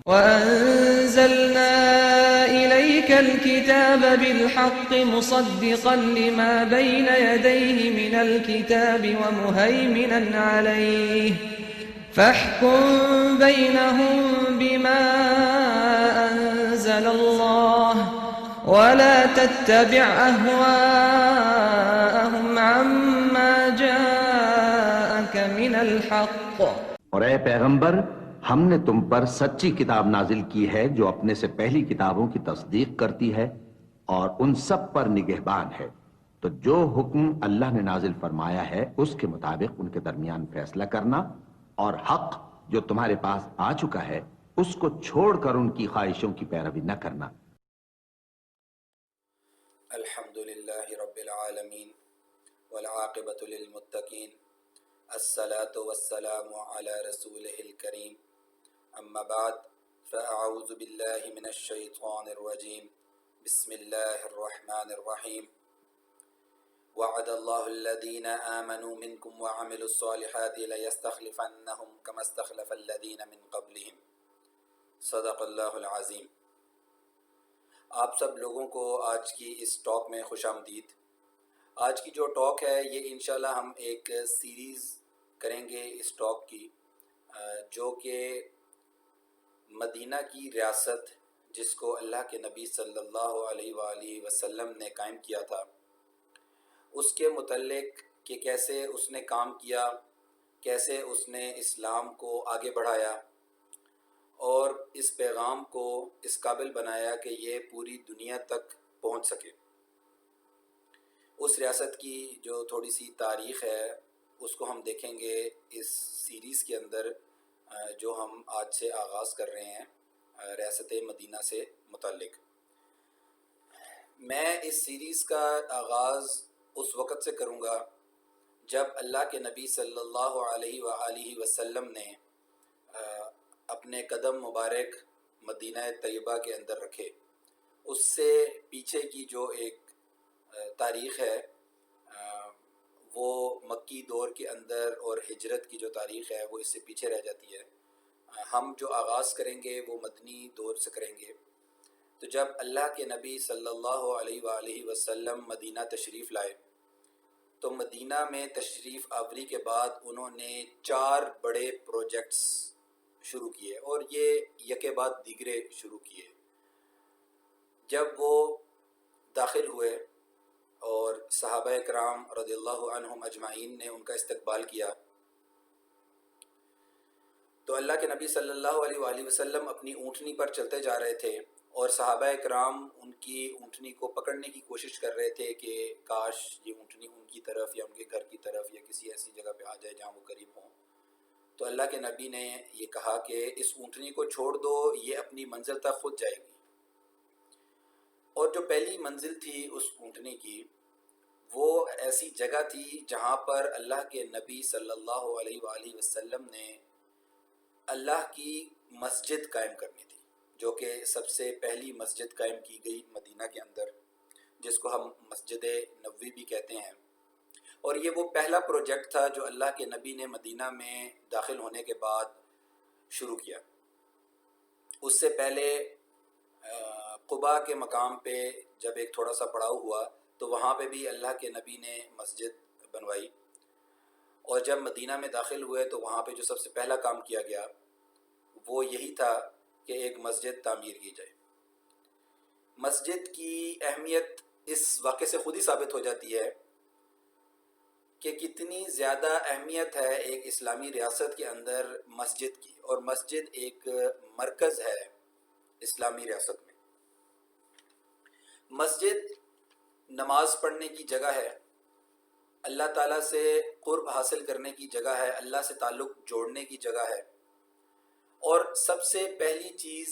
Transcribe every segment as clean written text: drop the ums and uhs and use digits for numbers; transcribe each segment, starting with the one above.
وَأَنزَلْنَا إِلَيْكَ الْكِتَابَ بِالْحَقِّ مُصَدِّقًا لِمَا بَيْنَ يَدَيْهِ مِنَ الْكِتَابِ وَمُهَيْمِنًا عَلَيْهِ فَاحْكُم بَيْنَهُم بِمَا أَنزَلَ اللَّهُ وَلَا تَتَّبِعْ أَهْوَاءَهُمْ عَمَّا جَاءَكَ مِنَ الْحَقِّ. اور اے پیغمبر، ہم نے تم پر سچی کتاب نازل کی ہے جو اپنے سے پہلی کتابوں کی تصدیق کرتی ہے اور ان سب پر نگہبان ہے، تو جو حکم اللہ نے نازل فرمایا ہے اس کے مطابق ان کے درمیان فیصلہ کرنا، اور حق جو تمہارے پاس آ چکا ہے اس کو چھوڑ کر ان کی خواہشوں کی پیروی نہ کرنا۔ الحمدللہ رب العالمین والعاقبۃ للمتقین، الصلاۃ والسلام علی رسولہ الکریم، اما بعد فاعوذ باللہ من الشیطان الرجیم، بسم اللہ الرحمن الرحیم۔ وعد اللہ الذین آمنوا منکم وعملوا الصالحات لیستخلفنہم کما استخلف الذین من قبلہم، صدق اللہ العظیم۔ آپ سب لوگوں کو آج کی اس ٹاک میں خوش آمدید۔ آج کی جو ٹاک ہے یہ انشاءاللہ ہم ایک سیریز کریں گے اس ٹاک کی، جو کہ مدینہ کی ریاست جس کو اللہ کے نبی صلی اللہ علیہ وآلہ وسلم نے قائم کیا تھا، اس کے متعلق کہ کیسے اس نے کام کیا، کیسے اس نے اسلام کو آگے بڑھایا اور اس پیغام کو اس قابل بنایا کہ یہ پوری دنیا تک پہنچ سکے۔ اس ریاست کی جو تھوڑی سی تاریخ ہے اس کو ہم دیکھیں گے اس سیریز کے اندر جو ہم آج سے آغاز کر رہے ہیں ریاست مدینہ سے متعلق۔ میں اس سیریز کا آغاز اس وقت سے کروں گا جب اللہ کے نبی صلی اللہ علیہ وآلہ وسلم نے اپنے قدم مبارک مدینہ طیبہ کے اندر رکھے۔ اس سے پیچھے کی جو ایک تاریخ ہے وہ مکی دور کے اندر اور ہجرت کی جو تاریخ ہے وہ اس سے پیچھے رہ جاتی ہے۔ ہم جو آغاز کریں گے وہ مدنی دور سے کریں گے۔ تو جب اللہ کے نبی صلی اللہ علیہ وآلہ وسلم مدینہ تشریف لائے تو مدینہ میں تشریف آوری کے بعد انہوں نے 4 بڑے پروجیکٹس شروع کیے، اور یہ یکے بعد دیگرے شروع کیے۔ جب وہ داخل ہوئے اور صحابہ کرام رضی اللہ عنہم اجمعین نے ان کا استقبال کیا تو اللہ کے نبی صلی اللہ علیہ وآلہ وسلم اپنی اونٹنی پر چلتے جا رہے تھے اور صحابہ کرام ان کی اونٹنی کو پکڑنے کی کوشش کر رہے تھے کہ کاش یہ اونٹنی ان کی طرف یا ان کے گھر کی طرف یا کسی ایسی جگہ پہ آ جائے جہاں وہ قریب ہوں۔ تو اللہ کے نبی نے یہ کہا کہ اس اونٹنی کو چھوڑ دو، یہ اپنی منزل تک خود جائے گی۔ اور جو پہلی منزل تھی اس اونٹنی کی وہ ایسی جگہ تھی جہاں پر اللہ کے نبی صلی اللہ علیہ وآلہ وسلم نے اللہ کی مسجد قائم کرنی تھی، جو کہ سب سے پہلی مسجد قائم کی گئی مدینہ کے اندر، جس کو ہم مسجد نبوی بھی کہتے ہیں۔ اور یہ وہ پہلا پروجیکٹ تھا جو اللہ کے نبی نے مدینہ میں داخل ہونے کے بعد شروع کیا۔ اس سے پہلے قباء کے مقام پہ جب ایک تھوڑا سا پڑاؤ ہوا تو وہاں پہ بھی اللہ کے نبی نے مسجد بنوائی، اور جب مدینہ میں داخل ہوئے تو وہاں پہ جو سب سے پہلا کام کیا گیا وہ یہی تھا کہ ایک مسجد تعمیر کی جائے۔ مسجد کی اہمیت اس واقعے سے خود ہی ثابت ہو جاتی ہے کہ کتنی زیادہ اہمیت ہے ایک اسلامی ریاست کے اندر مسجد کی، اور مسجد ایک مرکز ہے اسلامی ریاست میں۔ مسجد نماز پڑھنے کی جگہ ہے، اللہ تعالیٰ سے قرب حاصل کرنے کی جگہ ہے، اللہ سے تعلق جوڑنے کی جگہ ہے، اور سب سے پہلی چیز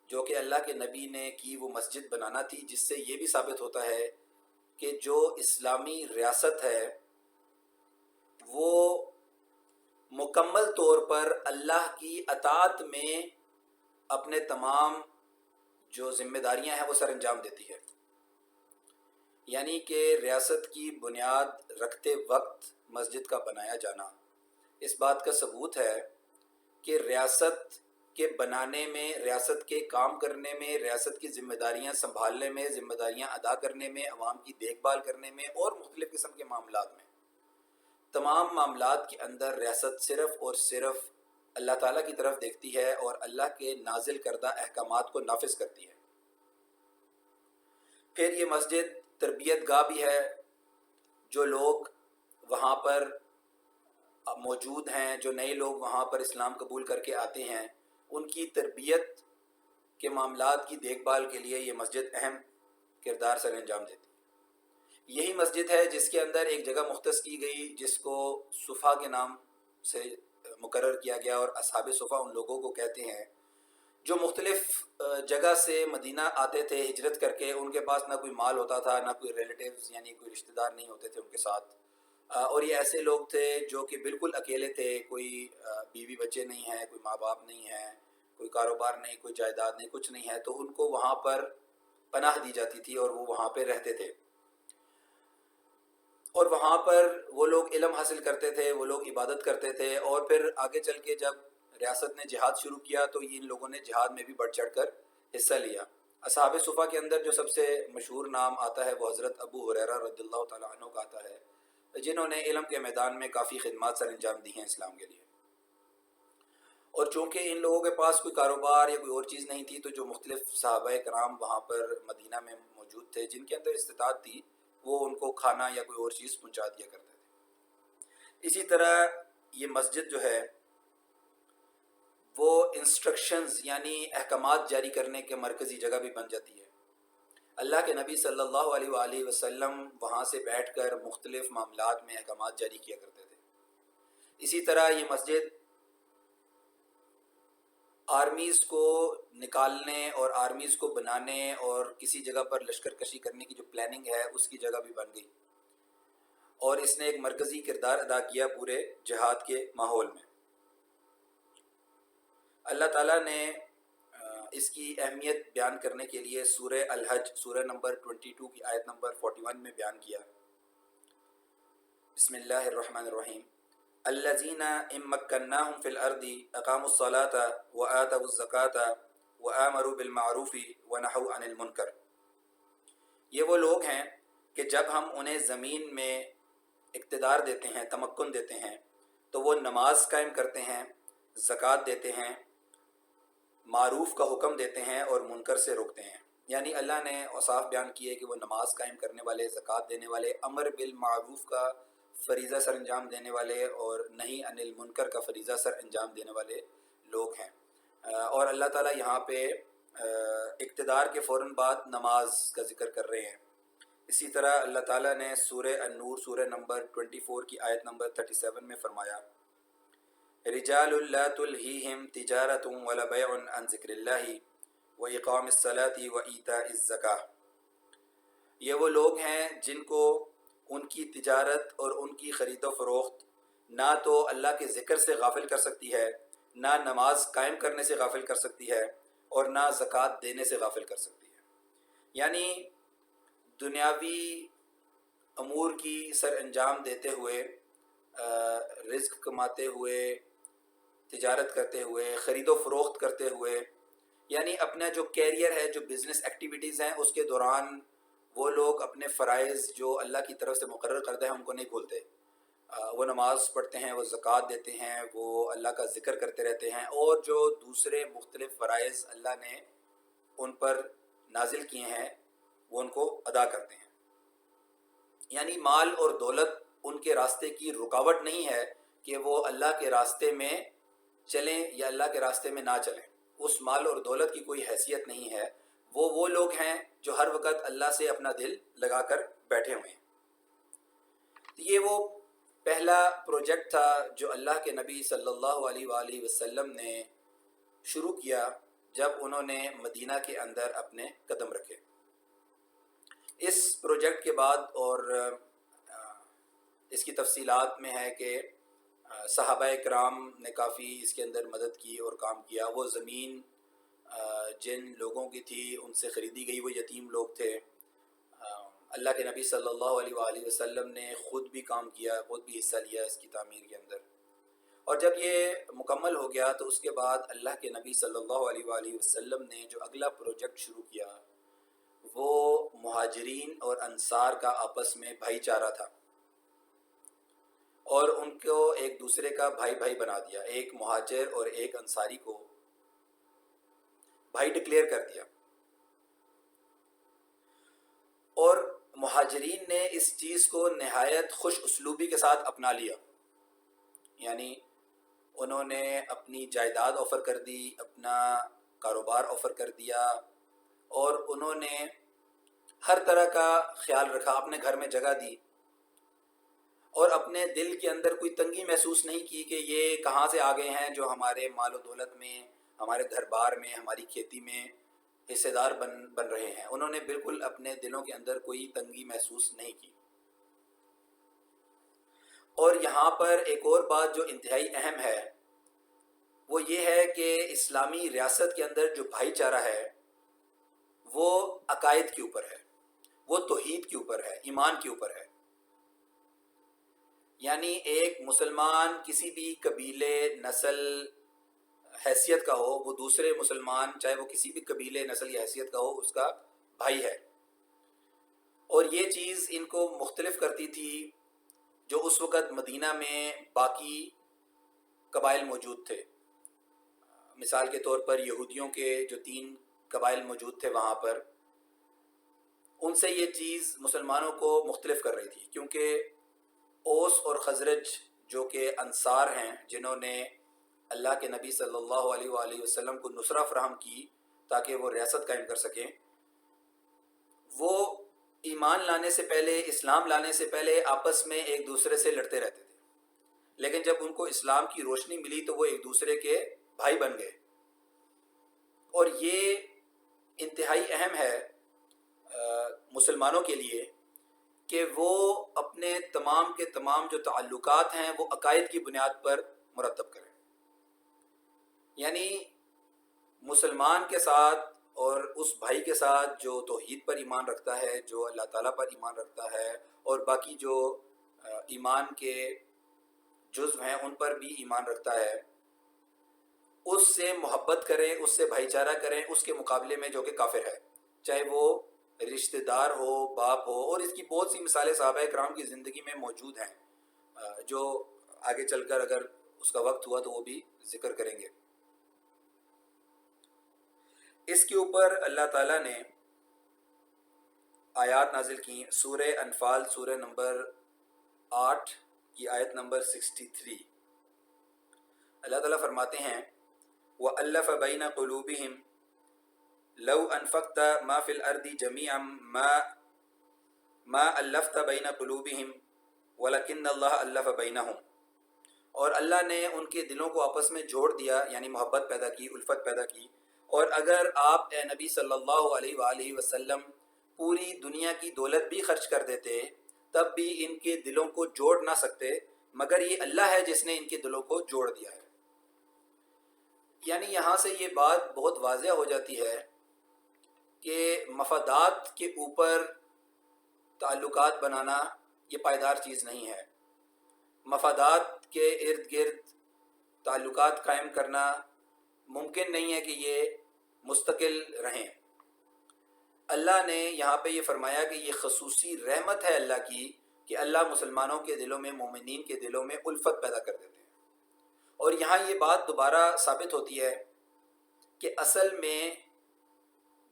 جو کہ اللہ کے نبی نے کی وہ مسجد بنانا تھی، جس سے یہ بھی ثابت ہوتا ہے کہ جو اسلامی ریاست ہے وہ مکمل طور پر اللہ کی اطاعت میں اپنے تمام جو ذمہ داریاں ہیں وہ سر انجام دیتی ہے۔ یعنی کہ ریاست کی بنیاد رکھتے وقت مسجد کا بنایا جانا اس بات کا ثبوت ہے کہ ریاست کے بنانے میں، ریاست کے کام کرنے میں، ریاست کی ذمہ داریاں سنبھالنے میں، ذمہ داریاں ادا کرنے میں، عوام کی دیکھ بھال کرنے میں اور مختلف قسم کے معاملات میں، تمام معاملات کے اندر ریاست صرف اور صرف اللہ تعالیٰ کی طرف دیکھتی ہے اور اللہ کے نازل کردہ احکامات کو نافذ کرتی ہے۔ پھر یہ مسجد تربیت گاہ بھی ہے، جو لوگ وہاں پر موجود ہیں، جو نئے لوگ وہاں پر اسلام قبول کر کے آتے ہیں، ان کی تربیت کے معاملات کی دیکھ بھال کے لیے یہ مسجد اہم کردار سر انجام دیتی ہے۔ یہی مسجد ہے جس کے اندر ایک جگہ مختص کی گئی جس کو صفا کے نام سے مقرر کیا گیا، اور اصحاب صفا ان لوگوں کو کہتے ہیں جو مختلف جگہ سے مدینہ آتے تھے ہجرت کر کے، ان کے پاس نہ کوئی مال ہوتا تھا، نہ کوئی ریلیٹیوز یعنی کوئی رشتہ دار نہیں ہوتے تھے ان کے ساتھ، اور یہ ایسے لوگ تھے جو کہ بالکل اکیلے تھے، کوئی بیوی بچے نہیں ہیں، کوئی ماں باپ نہیں ہیں، کوئی کاروبار نہیں، کوئی جائیداد نہیں، کچھ نہیں ہے، تو ان کو وہاں پر پناہ دی جاتی تھی اور وہ وہاں پہ رہتے تھے، اور وہاں پر وہ لوگ علم حاصل کرتے تھے، وہ لوگ عبادت کرتے تھے، اور پھر آگے چل کے جب ریاست نے جہاد شروع کیا تو ان لوگوں نے جہاد میں بھی بڑھ چڑھ کر حصہ لیا۔ اصحاب صفا کے اندر جو سب سے مشہور نام آتا ہے وہ حضرت ابو ہریرہ رضی اللہ تعالیٰ عنہ کا آتا ہے، جنہوں نے علم کے میدان میں کافی خدمات سر انجام دی ہیں اسلام کے لیے، اور چونکہ ان لوگوں کے پاس کوئی کاروبار یا کوئی اور چیز نہیں تھی، تو جو مختلف صحابہ کرام وہاں پر مدینہ میں موجود تھے جن کے اندر استطاعت تھی، وہ ان کو کھانا یا کوئی اور چیز پہنچا دیا کرتے تھے۔ اسی طرح یہ مسجد جو ہے وہ انسٹرکشنز یعنی احکامات جاری کرنے کے مرکزی جگہ بھی بن جاتی ہے۔ اللہ کے نبی صلی اللہ علیہ وآلہ وسلم وہاں سے بیٹھ کر مختلف معاملات میں احکامات جاری کیا کرتے تھے۔ اسی طرح یہ مسجد آرمیز کو نکالنے اور آرمیز کو بنانے اور کسی جگہ پر لشکر کشی کرنے کی جو پلاننگ ہے اس کی جگہ بھی بن گئی، اور اس نے ایک مرکزی کردار ادا کیا پورے جہاد کے ماحول میں۔ اللہ تعالیٰ نے اس کی اہمیت بیان کرنے کے لیے سورہ الحج سورہ نمبر 22 کی آیت نمبر 41 میں بیان کیا۔ بسم اللہ الرحمن الرحیم، الذین ان مکناہم فی الارض اقاموا الصلاة وآتوا الزکاة وآمروا بالمعروف ونہوا عن المنکر۔ یہ وہ لوگ ہیں کہ جب ہم انہیں زمین میں اقتدار دیتے ہیں، تمکن دیتے ہیں، تو وہ نماز قائم کرتے ہیں، زکوٰۃ دیتے ہیں، معروف کا حکم دیتے ہیں اور منکر سے روکتے ہیں۔ یعنی اللہ نے اوصاف بیان کیے کہ وہ نماز قائم کرنے والے، زکوٰۃ دینے والے، امر بالمعروف کا فریضہ سر انجام دینے والے اور نہی عن المنکر کا فریضہ سر انجام دینے والے لوگ ہیں۔ اور اللہ تعالیٰ یہاں پہ اقتدار کے فوراً بعد نماز کا ذکر کر رہے ہیں۔ اسی طرح اللہ تعالیٰ نے سورہ النور سورہ نمبر 24 کی آیت نمبر 37 میں فرمایا، رجال لا تلہیہم تجارت ولا بیع عن ذکر اللہ واقام الصلاۃ وایتاء الزکاۃ۔ یہ وہ لوگ ہیں جن کو ان کی تجارت اور ان کی خرید و فروخت نہ تو اللہ کے ذکر سے غافل کر سکتی ہے، نہ نماز قائم کرنے سے غافل کر سکتی ہے، اور نہ زکوٰۃ دینے سے غافل کر سکتی ہے۔ یعنی دنیاوی امور کی سر انجام دیتے ہوئے، رزق کماتے ہوئے، تجارت کرتے ہوئے، خرید و فروخت کرتے ہوئے، یعنی اپنا جو کیریئر ہے، جو بزنس ایکٹیویٹیز ہیں، اس کے دوران وہ لوگ اپنے فرائض جو اللہ کی طرف سے مقرر کردہ ہیں ان کو نہیں بھولتے۔ وہ نماز پڑھتے ہیں، وہ زکوٰۃ دیتے ہیں، وہ اللہ کا ذکر کرتے رہتے ہیں، اور جو دوسرے مختلف فرائض اللہ نے ان پر نازل کیے ہیں وہ ان کو ادا کرتے ہیں۔ یعنی مال اور دولت ان کے راستے کی رکاوٹ نہیں ہے کہ وہ اللہ کے راستے میں چلیں یا اللہ کے راستے میں نہ چلیں، اس مال اور دولت کی کوئی حیثیت نہیں ہے۔ وہ لوگ ہیں جو ہر وقت اللہ سے اپنا دل لگا کر بیٹھے ہوئے ہیں۔ یہ وہ پہلا پروجیکٹ تھا جو اللہ کے نبی صلی اللہ علیہ وآلہ وسلم نے شروع کیا جب انہوں نے مدینہ کے اندر اپنے قدم رکھے۔ اس پروجیکٹ کے بعد اور اس کی تفصیلات میں ہے کہ صحابہ کرام نے کافی اس کے اندر مدد کی اور کام کیا۔ وہ زمین جن لوگوں کی تھی ان سے خریدی گئی، وہ یتیم لوگ تھے۔ اللہ کے نبی صلی اللہ علیہ وآلہ وسلم نے خود بھی کام کیا، خود بھی حصہ لیا اس کی تعمیر کے اندر، اور جب یہ مکمل ہو گیا تو اس کے بعد اللہ کے نبی صلی اللہ علیہ وآلہ وسلم نے جو اگلا پروجیکٹ شروع کیا وہ مہاجرین اور انصار کا آپس میں بھائی چارہ تھا، اور ان کو ایک دوسرے کا بھائی بھائی بنا دیا، ایک مہاجر اور ایک انصاری کو بھائی ڈکلیئر کر دیا۔ اور مہاجرین نے اس چیز کو نہایت خوش اسلوبی کے ساتھ اپنا لیا، یعنی انہوں نے اپنی جائیداد آفر کر دی، اپنا کاروبار آفر کر دیا، اور انہوں نے ہر طرح کا خیال رکھا، اپنے گھر میں جگہ دی، اور اپنے دل کے اندر کوئی تنگی محسوس نہیں کی کہ یہ کہاں سے آ گئے ہیں جو ہمارے مال و دولت میں، ہمارے گھر بار میں، ہماری کھیتی میں حصے دار بن رہے ہیں۔ انہوں نے بالکل اپنے دلوں کے اندر کوئی تنگی محسوس نہیں کی۔ اور یہاں پر ایک اور بات جو انتہائی اہم ہے وہ یہ ہے کہ اسلامی ریاست کے اندر جو بھائی چارہ ہے وہ عقائد کے اوپر ہے، وہ توحید کے اوپر ہے، ایمان کے اوپر ہے۔ یعنی ایک مسلمان کسی بھی قبیلے، نسل، حیثیت کا ہو، وہ دوسرے مسلمان چاہے وہ کسی بھی قبیلے، نسل یا حیثیت کا ہو، اس کا بھائی ہے۔ اور یہ چیز ان کو مختلف کرتی تھی جو اس وقت مدینہ میں باقی قبائل موجود تھے۔ مثال کے طور پر یہودیوں کے جو 3 قبائل موجود تھے وہاں پر، ان سے یہ چیز مسلمانوں کو مختلف کر رہی تھی، کیونکہ اوس اور خزرج جو کہ انصار ہیں، جنہوں نے اللہ کے نبی صلی اللہ علیہ وآلہ وسلم کو نصرہ فراہم کی تاکہ وہ ریاست قائم کر سکیں، وہ ایمان لانے سے پہلے، اسلام لانے سے پہلے آپس میں ایک دوسرے سے لڑتے رہتے تھے، لیکن جب ان کو اسلام کی روشنی ملی تو وہ ایک دوسرے کے بھائی بن گئے۔ اور یہ انتہائی اہم ہے مسلمانوں کے لیے کہ وہ اپنے تمام کے تمام جو تعلقات ہیں وہ عقائد کی بنیاد پر مرتب کریں۔ یعنی مسلمان کے ساتھ اور اس بھائی کے ساتھ جو توحید پر ایمان رکھتا ہے، جو اللہ تعالیٰ پر ایمان رکھتا ہے، اور باقی جو ایمان کے جزو ہیں ان پر بھی ایمان رکھتا ہے، اس سے محبت کریں، اس سے بھائی چارہ کریں اس کے مقابلے میں جو کہ کافر ہے، چاہے وہ رشتہ دار ہو، باپ ہو۔ اور اس کی بہت سی مثالیں صحابہ کرام کی زندگی میں موجود ہیں جو آگے چل کر اگر اس کا وقت ہوا تو وہ بھی ذکر کریں گے۔ اس کے اوپر اللہ تعالیٰ نے آیات نازل کی۔ سورہ انفال سورہ نمبر 8 کی آیت نمبر 63، اللہ تعالیٰ فرماتے ہیں وَأَلَّفَ بَيْنَ قُلُوبِهِمْ لَوْ أَنفَقْتَ مَا فِي الْأَرْضِ جَمِيعًا مَا أَلَّفْتَ بَيْنَ قُلُوبِهِمْ وَلَكِنَّ اللَّهَ أَلَّفَ بَيْنَهُمْ۔ اور اللہ نے ان کے دلوں کو آپس میں جوڑ دیا، یعنی محبت پیدا کی، الفت پیدا کی۔ اور اگر آپ اے نبی صلی اللہ علیہ وآلہ وسلم پوری دنیا کی دولت بھی خرچ کر دیتے تب بھی ان کے دلوں کو جوڑ نہ سکتے، مگر یہ اللہ ہے جس نے ان کے دلوں کو جوڑ دیا ہے۔ یعنی یہاں سے یہ بات بہت واضح ہو جاتی ہے کہ مفادات کے اوپر تعلقات بنانا یہ پائیدار چیز نہیں ہے۔ مفادات کے ارد گرد تعلقات قائم کرنا ممکن نہیں ہے کہ یہ مستقل رہیں۔ اللہ نے یہاں پہ یہ فرمایا کہ یہ خصوصی رحمت ہے اللہ کی کہ اللہ مسلمانوں کے دلوں میں، مومنین کے دلوں میں الفت پیدا کر دیتے ہیں۔ اور یہاں یہ بات دوبارہ ثابت ہوتی ہے کہ اصل میں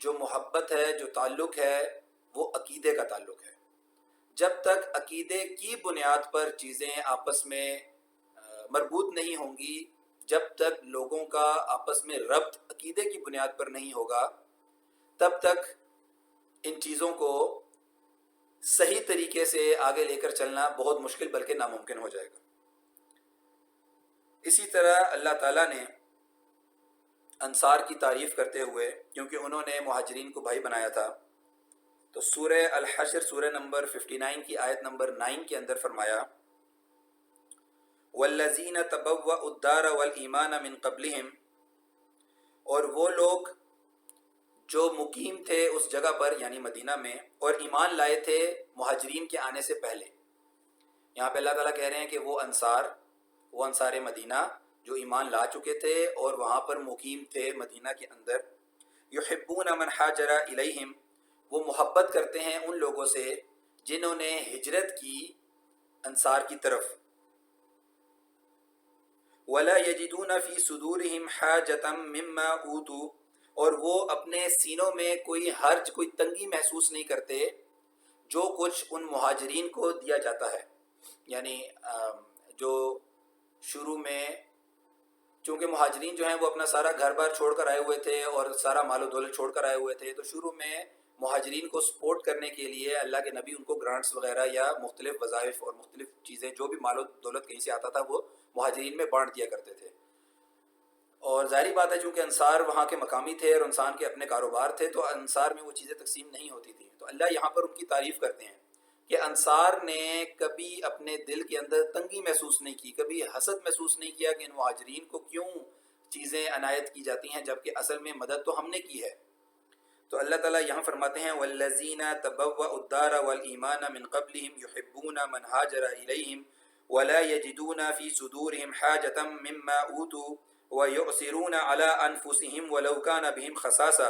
جو محبت ہے، جو تعلق ہے، وہ عقیدے کا تعلق ہے۔ جب تک عقیدے کی بنیاد پر چیزیں آپس میں مربوط نہیں ہوں گی، جب تک لوگوں کا آپس میں ربط عقیدے کی بنیاد پر نہیں ہوگا، تب تک ان چیزوں کو صحیح طریقے سے آگے لے کر چلنا بہت مشکل بلکہ ناممکن ہو جائے گا۔ اسی طرح اللہ تعالیٰ نے انصار کی تعریف کرتے ہوئے، کیونکہ انہوں نے مہاجرین کو بھائی بنایا تھا، تو سورہ الحشر سورہ نمبر 59 کی آیت نمبر 9 کے اندر فرمایا وَالَّذِينَ تَبَوَّأُوا الدَّارَ وَالْإِيمَانَ مِن قَبْلِهِمْ، اور وہ لوگ جو مقیم تھے اس جگہ پر یعنی مدینہ میں، اور ایمان لائے تھے مہاجرین کے آنے سے پہلے۔ یہاں پہ اللہ تعالیٰ کہہ رہے ہیں کہ وہ انصار وہ انصار مدینہ جو ایمان لا چکے تھے اور وہاں پر مقیم تھے مدینہ کے اندر، یحبون من حاجر الیہم، وہ محبت کرتے ہیں ان لوگوں سے جنہوں نے ہجرت کی انصار کی طرف، ولا یجدون فی صدورہم حاجۃ مما اوتوا، اور وہ اپنے سینوں میں کوئی حرج، کوئی تنگی محسوس نہیں کرتے جو کچھ ان مہاجرین کو دیا جاتا ہے. یعنی جو شروع میں، چونکہ مہاجرین جو ہیں وہ اپنا سارا گھر بار چھوڑ کر آئے ہوئے تھے اور سارا مال و دولت چھوڑ کر آئے ہوئے تھے، تو شروع میں مہاجرین کو سپورٹ کرنے کے لیے اللہ کے نبی ان کو گرانٹس وغیرہ یا مختلف وظائف اور مختلف چیزیں، جو بھی مال و دولت کہیں سے آتا تھا وہ مہاجرین میں بانٹ دیا کرتے تھے. اور ظاہری بات ہے چونکہ انصار وہاں کے مقامی تھے اور انسان کے اپنے کاروبار تھے، تو انصار میں وہ چیزیں تقسیم نہیں ہوتی تھیں. تو اللہ یہاں پر ان کی تعریف کرتے ہیں کہ انصار نے کبھی اپنے دل کے اندر تنگی محسوس نہیں کی، کبھی حسد محسوس نہیں کیا کہ ان مہاجرین کو کیوں چیزیں عنایت کی جاتی ہیں جبکہ اصل میں مدد تو ہم نے کی ہے. تو اللہ تعالیٰ یہاں فرماتے ہیں والذین تبوأوا الدار والایمان من قبلہم یحبون من ہاجر الیہم ولا یجدون فی صدورہم حاجۃ مما اوتوا ویؤثرون علی انفسہم ولو کان بہم خصاصہ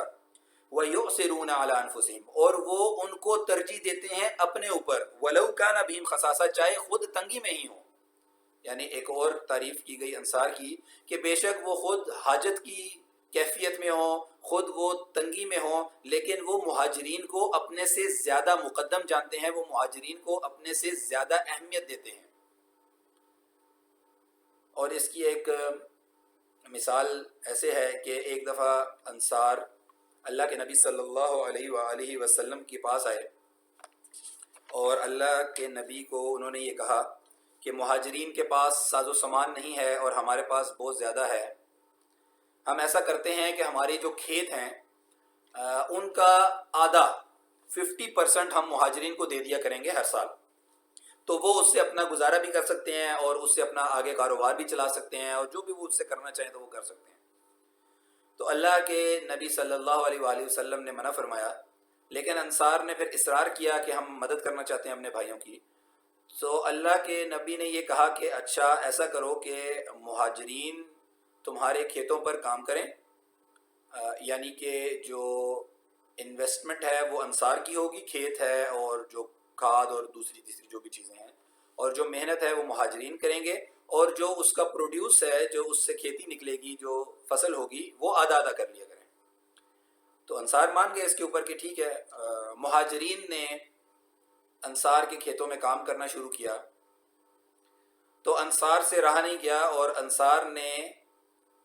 وَيُؤْثِرُونَ عَلَىٰ أَنفُسِهِمْ، اور وہ ان کو ترجیح دیتے ہیں اپنے اوپر، وَلَوْ كَانَ بِهِمْ خَصَاصَةٌ، چاہے خود تنگی میں ہی ہوں. یعنی ایک اور تعریف کی گئی انصار کی کہ بے شک وہ خود حاجت کی کیفیت میں ہوں، خود وہ تنگی میں ہوں، لیکن وہ مہاجرین کو اپنے سے زیادہ مقدم جانتے ہیں، وہ مہاجرین کو اپنے سے زیادہ اہمیت دیتے ہیں. اور اس کی ایک مثال ایسے ہے کہ ایک دفعہ انصار اللہ کے نبی صلی اللہ علیہ وآلہ وسلم کے پاس آئے اور اللہ کے نبی کو انہوں نے یہ کہا کہ مہاجرین کے پاس ساز و سامان نہیں ہے اور ہمارے پاس بہت زیادہ ہے. ہم ایسا کرتے ہیں کہ ہمارے جو کھیت ہیں ان کا آدھا 50% ہم مہاجرین کو دے دیا کریں گے ہر سال، تو وہ اس سے اپنا گزارا بھی کر سکتے ہیں اور اس سے اپنا آگے کاروبار بھی چلا سکتے ہیں، اور جو بھی وہ اس سے کرنا چاہیں تو وہ کر سکتے ہیں. تو اللہ کے نبی صلی اللہ علیہ وآلہ وسلم نے منع فرمایا، لیکن انصار نے پھر اصرار کیا کہ ہم مدد کرنا چاہتے ہیں اپنے بھائیوں کی. تو اللہ کے نبی نے یہ کہا کہ اچھا ایسا کرو کہ مہاجرین تمہارے کھیتوں پر کام کریں، یعنی کہ جو انویسٹمنٹ ہے وہ انصار کی ہوگی، کھیت ہے اور جو کھاد اور دوسری تیسری جو بھی چیزیں ہیں، اور جو محنت ہے وہ مہاجرین کریں گے، اور جو اس کا پروڈیوس ہے، جو اس سے کھیتی نکلے گی، جو فصل ہوگی، وہ آدھا آدھا کر لیا کریں. تو انصار مان گئے اس کے اوپر کہ ٹھیک ہے. مہاجرین نے انصار کے کھیتوں میں کام کرنا شروع کیا تو انصار سے رہا نہیں گیا اور انصار نے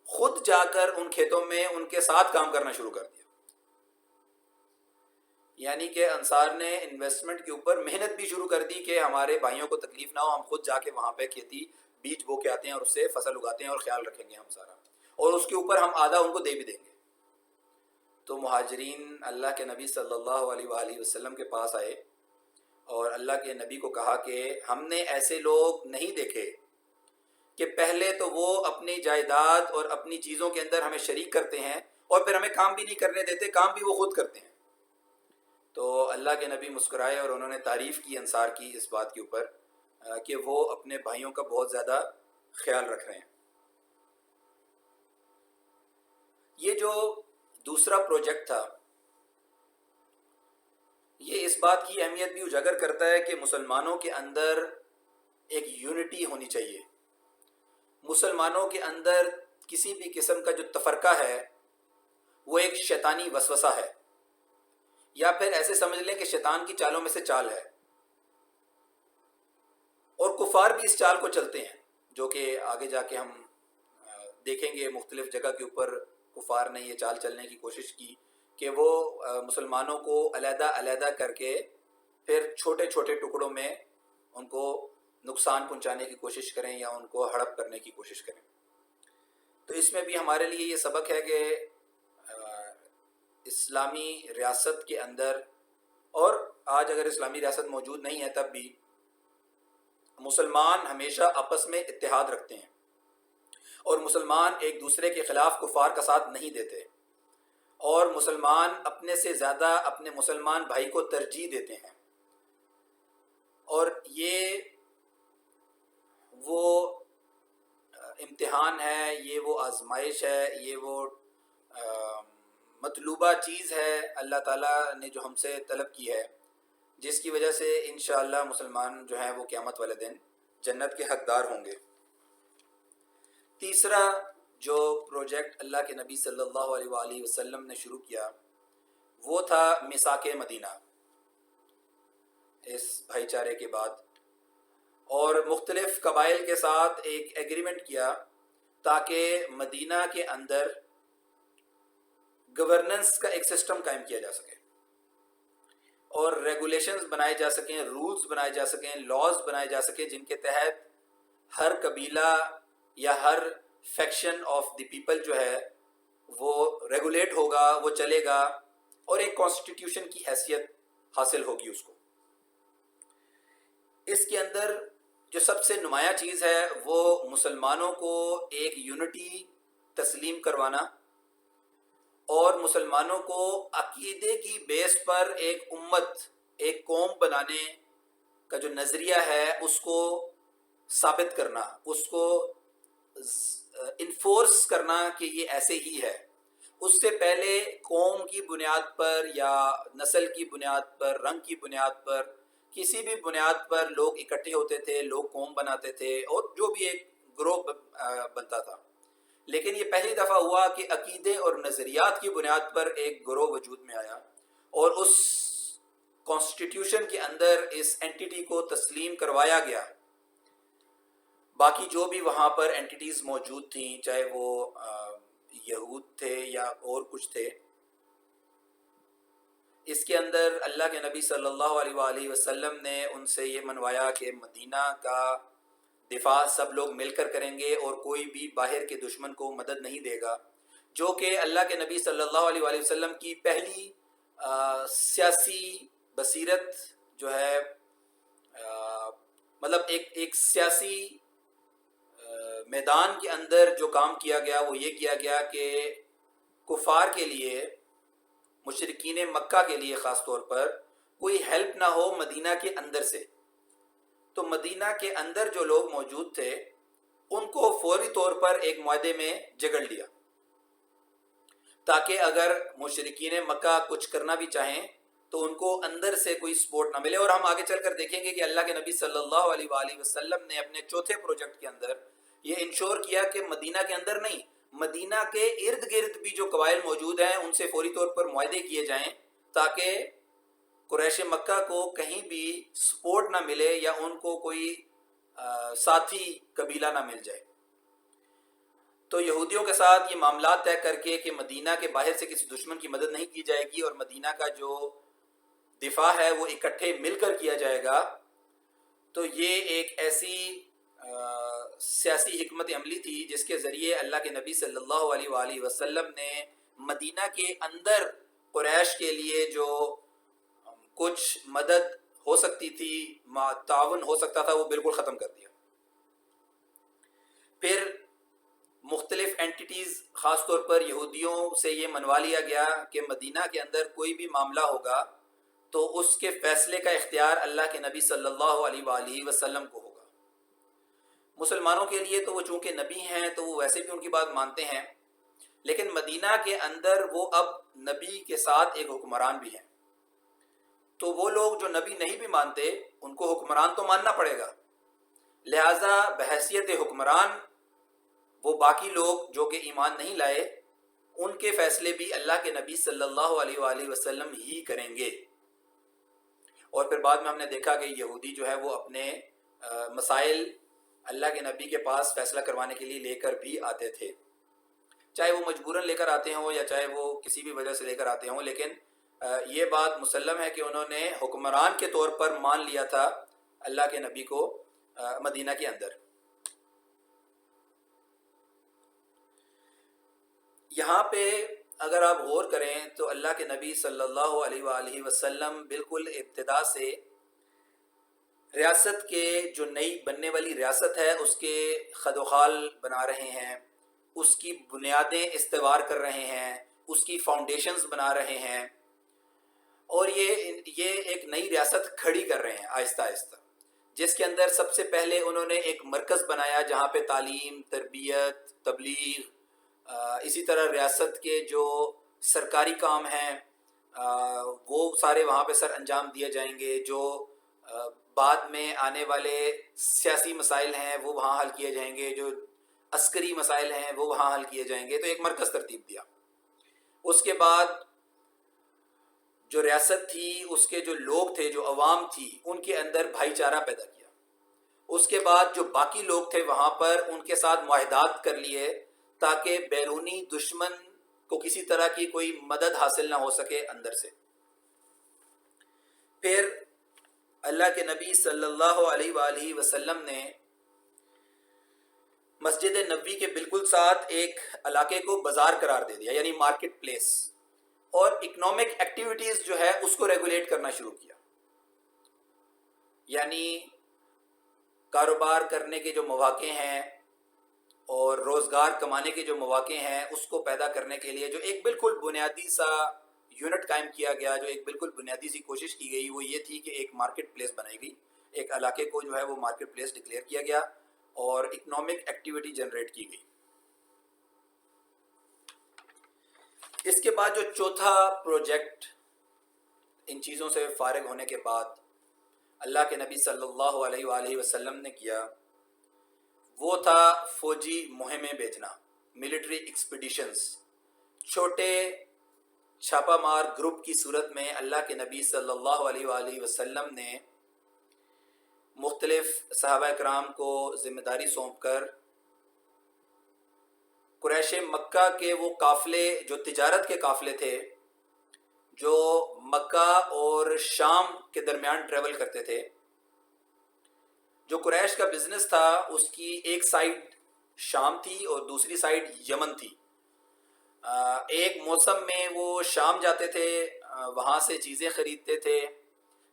خود جا کر ان کھیتوں میں ان کے ساتھ کام کرنا شروع کر دیا. یعنی کہ انصار نے انویسٹمنٹ کے اوپر محنت بھی شروع کر دی کہ ہمارے بھائیوں کو تکلیف نہ ہو، ہم خود جا کے وہاں پہ کھیتی بیج بو کے آتے ہیں اور اس سے فصل اگاتے ہیں اور خیال رکھیں گے ہم سارا، اور اس کے اوپر ہم آدھا ان کو دے بھی دیں گے. تو مہاجرین اللہ کے نبی صلی اللہ علیہ وآلہ وسلم کے پاس آئے اور اللہ کے نبی کو کہا کہ ہم نے ایسے لوگ نہیں دیکھے کہ پہلے تو وہ اپنی جائیداد اور اپنی چیزوں کے اندر ہمیں شریک کرتے ہیں اور پھر ہمیں کام بھی نہیں کرنے دیتے، کام بھی وہ خود کرتے ہیں. تو اللہ کے نبی مسکرائے اور انہوں نے تعریف کی انصار کی اس بات کے اوپر کہ وہ اپنے بھائیوں کا بہت زیادہ خیال رکھ رہے ہیں. یہ جو دوسرا پروجیکٹ تھا یہ اس بات کی اہمیت بھی اجاگر کرتا ہے کہ مسلمانوں کے اندر ایک یونٹی ہونی چاہیے. مسلمانوں کے اندر کسی بھی قسم کا جو تفرقہ ہے وہ ایک شیطانی وسوسہ ہے، یا پھر ایسے سمجھ لیں کہ شیطان کی چالوں میں سے چال ہے، اور کفار بھی اس چال کو چلتے ہیں، جو کہ آگے جا کے ہم دیکھیں گے. مختلف جگہ کے اوپر کفار نے یہ چال چلنے کی کوشش کی کہ وہ مسلمانوں کو علیحدہ علیحدہ کر کے پھر چھوٹے چھوٹے ٹکڑوں میں ان کو نقصان پہنچانے کی کوشش کریں یا ان کو ہڑپ کرنے کی کوشش کریں. تو اس میں بھی ہمارے لیے یہ سبق ہے کہ اسلامی ریاست کے اندر، اور آج اگر اسلامی ریاست موجود نہیں ہے تب بھی مسلمان ہمیشہ آپس میں اتحاد رکھتے ہیں، اور مسلمان ایک دوسرے کے خلاف کفار کا ساتھ نہیں دیتے، اور مسلمان اپنے سے زیادہ اپنے مسلمان بھائی کو ترجیح دیتے ہیں. اور یہ وہ امتحان ہے، یہ وہ آزمائش ہے، یہ وہ مطلوبہ چیز ہے اللہ تعالیٰ نے جو ہم سے طلب کی ہے، جس کی وجہ سے انشاءاللہ مسلمان جو ہیں وہ قیامت والے دن جنت کے حقدار ہوں گے۔ تیسرا جو پروجیکٹ اللہ کے نبی صلی اللہ علیہ وآلہ وسلم نے شروع کیا وہ تھا میثاق مدینہ، اس بھائی چارے کے بعد، اور مختلف قبائل کے ساتھ ایک ایگریمنٹ کیا تاکہ مدینہ کے اندر گورننس کا ایک سسٹم قائم کیا جا سکے اور ریگولیشنز بنائے جا سکیں، رولز بنائے جا سکیں، لاز بنائے جا سکیں، جن کے تحت ہر قبیلہ یا ہر فیکشن آف دی پیپل جو ہے وہ ریگولیٹ ہوگا، وہ چلے گا اور ایک کانسٹیٹیوشن کی حیثیت حاصل ہوگی اس کو۔ اس کے اندر جو سب سے نمایاں چیز ہے وہ مسلمانوں کو ایک یونٹی تسلیم کروانا اور مسلمانوں کو عقیدے کی بیس پر ایک امت، ایک قوم بنانے کا جو نظریہ ہے اس کو ثابت کرنا، اس کو انفورس کرنا کہ یہ ایسے ہی ہے۔ اس سے پہلے قوم کی بنیاد پر یا نسل کی بنیاد پر، رنگ کی بنیاد پر، کسی بھی بنیاد پر لوگ اکٹھے ہوتے تھے، لوگ قوم بناتے تھے اور جو بھی ایک گروہ بنتا تھا، لیکن یہ پہلی دفعہ ہوا کہ عقیدے اور نظریات کی بنیاد پر ایک گروہ وجود میں آیا اور اس کانسٹیٹیوشن کے اندر اس اینٹیٹی کو تسلیم کروایا گیا۔ باقی جو بھی وہاں پر اینٹیٹیز موجود تھیں، چاہے وہ یہود تھے یا اور کچھ تھے، اس کے اندر اللہ کے نبی صلی اللہ علیہ وآلہ وسلم نے ان سے یہ منوایا کہ مدینہ کا دفاع سب لوگ مل کر کریں گے اور کوئی بھی باہر کے دشمن کو مدد نہیں دے گا، جو کہ اللہ کے نبی صلی اللہ علیہ وآلہ وسلم کی پہلی سیاسی بصیرت جو ہے، مطلب ایک سیاسی میدان کے اندر جو کام کیا گیا وہ یہ کیا گیا کہ کفار کے لیے، مشرکین مکہ کے لیے خاص طور پر کوئی ہیلپ نہ ہو مدینہ کے اندر سے، تو مدینہ کے اندر جو لوگ موجود تھے ان کو فوری طور پر ایک معاہدے میں جگڑ لیا تاکہ اگر مشرکین مکہ کچھ کرنا بھی چاہیں تو ان کو اندر سے کوئی سپورٹ نہ ملے۔ اور ہم آگے چل کر دیکھیں گے کہ اللہ کے نبی صلی اللہ علیہ وآلہ وسلم نے اپنے چوتھے پروجیکٹ کے اندر یہ انشور کیا کہ مدینہ کے اندر نہیں، مدینہ کے ارد گرد بھی جو قبائل موجود ہیں ان سے فوری طور پر معاہدے کیے جائیں تاکہ قریش مکہ کو کہیں بھی سپورٹ نہ ملے یا ان کو کوئی ساتھی قبیلہ نہ مل جائے۔ تو یہودیوں کے ساتھ یہ معاملات طے کر کے کہ مدینہ کے باہر سے کسی دشمن کی مدد نہیں کی جائے گی اور مدینہ کا جو دفاع ہے وہ اکٹھے مل کر کیا جائے گا، تو یہ ایک ایسی سیاسی حکمت عملی تھی جس کے ذریعے اللہ کے نبی صلی اللہ علیہ وآلہ وسلم نے مدینہ کے اندر قریش کے لیے جو کچھ مدد ہو سکتی تھی، تعاون ہو سکتا تھا، وہ بالکل ختم کر دیا۔ پھر مختلف اینٹیٹیز، خاص طور پر یہودیوں سے یہ منوا لیا گیا کہ مدینہ کے اندر کوئی بھی معاملہ ہوگا تو اس کے فیصلے کا اختیار اللہ کے نبی صلی اللہ علیہ وآلہ وسلم کو ہوگا۔ مسلمانوں کے لیے تو وہ چونکہ نبی ہیں تو وہ ویسے بھی ان کی بات مانتے ہیں، لیکن مدینہ کے اندر وہ اب نبی کے ساتھ ایک حکمران بھی ہیں، تو وہ لوگ جو نبی نہیں بھی مانتے ان کو حکمران تو ماننا پڑے گا، لہٰذا بحیثیت حکمران وہ باقی لوگ جو کہ ایمان نہیں لائے ان کے فیصلے بھی اللہ کے نبی صلی اللہ علیہ وآلہ وسلم ہی کریں گے۔ اور پھر بعد میں ہم نے دیکھا کہ یہودی جو ہے وہ اپنے مسائل اللہ کے نبی کے پاس فیصلہ کروانے کے لیے لے کر بھی آتے تھے، چاہے وہ مجبوراً لے کر آتے ہوں یا چاہے وہ کسی بھی وجہ سے لے کر آتے ہوں، لیکن یہ بات مسلم ہے کہ انہوں نے حکمران کے طور پر مان لیا تھا اللہ کے نبی کو مدینہ کے اندر۔ یہاں پہ اگر آپ غور کریں تو اللہ کے نبی صلی اللہ علیہ وآلہ وسلم بالکل ابتدا سے ریاست کے جو نئی بننے والی ریاست ہے اس کے خد و خال بنا رہے ہیں، اس کی بنیادیں استوار کر رہے ہیں، اس کی فاؤنڈیشنز بنا رہے ہیں اور یہ ایک نئی ریاست کھڑی کر رہے ہیں آہستہ آہستہ، جس کے اندر سب سے پہلے انہوں نے ایک مرکز بنایا جہاں پہ تعلیم، تربیت، تبلیغ، اسی طرح ریاست کے جو سرکاری کام ہیں وہ سارے وہاں پہ سر انجام دیے جائیں گے، جو بعد میں آنے والے سیاسی مسائل ہیں وہ وہاں حل کیے جائیں گے، جو عسکری مسائل ہیں وہ وہاں حل کیے جائیں گے، تو ایک مرکز ترتیب دیا۔ اس کے بعد جو ریاست تھی، اس کے جو لوگ تھے، جو عوام تھی، ان کے اندر بھائی چارہ پیدا کیا۔ اس کے بعد جو باقی لوگ تھے وہاں پر، ان کے ساتھ معاہدات کر لیے تاکہ بیرونی دشمن کو کسی طرح کی کوئی مدد حاصل نہ ہو سکے اندر سے۔ پھر اللہ کے نبی صلی اللہ علیہ وآلہ وسلم نے مسجد نبوی کے بالکل ساتھ ایک علاقے کو بازار قرار دے دیا، یعنی مارکیٹ پلیس، اور اکنامک ایکٹیویٹیز جو ہے اس کو ریگولیٹ کرنا شروع کیا، یعنی کاروبار کرنے کے جو مواقع ہیں اور روزگار کمانے کے جو مواقع ہیں اس کو پیدا کرنے کے لیے جو ایک بالکل بنیادی سا یونٹ قائم کیا گیا، جو ایک بالکل بنیادی سی کوشش کی گئی، وہ یہ تھی کہ ایک مارکیٹ پلیس بنائی گئی، ایک علاقے کو جو ہے وہ مارکیٹ پلیس ڈکلیئر کیا گیا اور اکنامک ایکٹیویٹی جنریٹ کی گئی۔ اس کے بعد جو چوتھا پروجیکٹ ان چیزوں سے فارغ ہونے کے بعد اللہ کے نبی صلی اللہ علیہ وآلہ وسلم نے کیا، وہ تھا فوجی مہمیں بھیجنا، ملٹری ایکسپیڈیشنز۔ چھوٹے چھاپا مار گروپ کی صورت میں اللہ کے نبی صلی اللہ علیہ وآلہ وسلم نے مختلف صحابہ کرام کو ذمہ داری سونپ کر قریش مکہ کے وہ قافلے، جو تجارت کے قافلے تھے، جو مکہ اور شام کے درمیان ٹریول کرتے تھے، جو قریش کا بزنس تھا اس کی ایک سائیڈ شام تھی اور دوسری سائیڈ یمن تھی۔ ایک موسم میں وہ شام جاتے تھے، وہاں سے چیزیں خریدتے تھے،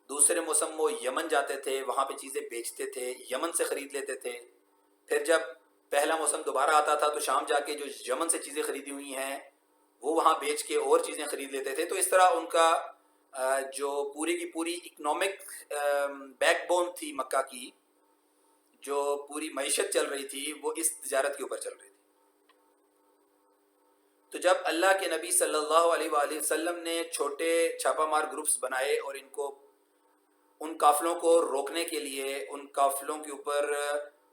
دوسرے موسم وہ یمن جاتے تھے، وہاں پہ چیزیں بیچتے تھے، یمن سے خرید لیتے تھے۔ پھر جب پہلا موسم دوبارہ آتا تھا تو شام جا کے جو یمن سے چیزیں خریدی ہوئی ہیں وہ وہاں بیچ کے اور چیزیں خرید لیتے تھے۔ تو اس طرح ان کا جو پوری کی پوری اکنامک بیک بون تھی مکہ کی، جو پوری معیشت چل رہی تھی، وہ اس تجارت کے اوپر چل رہی تھی۔ تو جب اللہ کے نبی صلی اللہ علیہ وآلہ وسلم نے چھوٹے چھاپا مار گروپس بنائے اور ان قافلوں کو روکنے کے لیے، ان قافلوں کے اوپر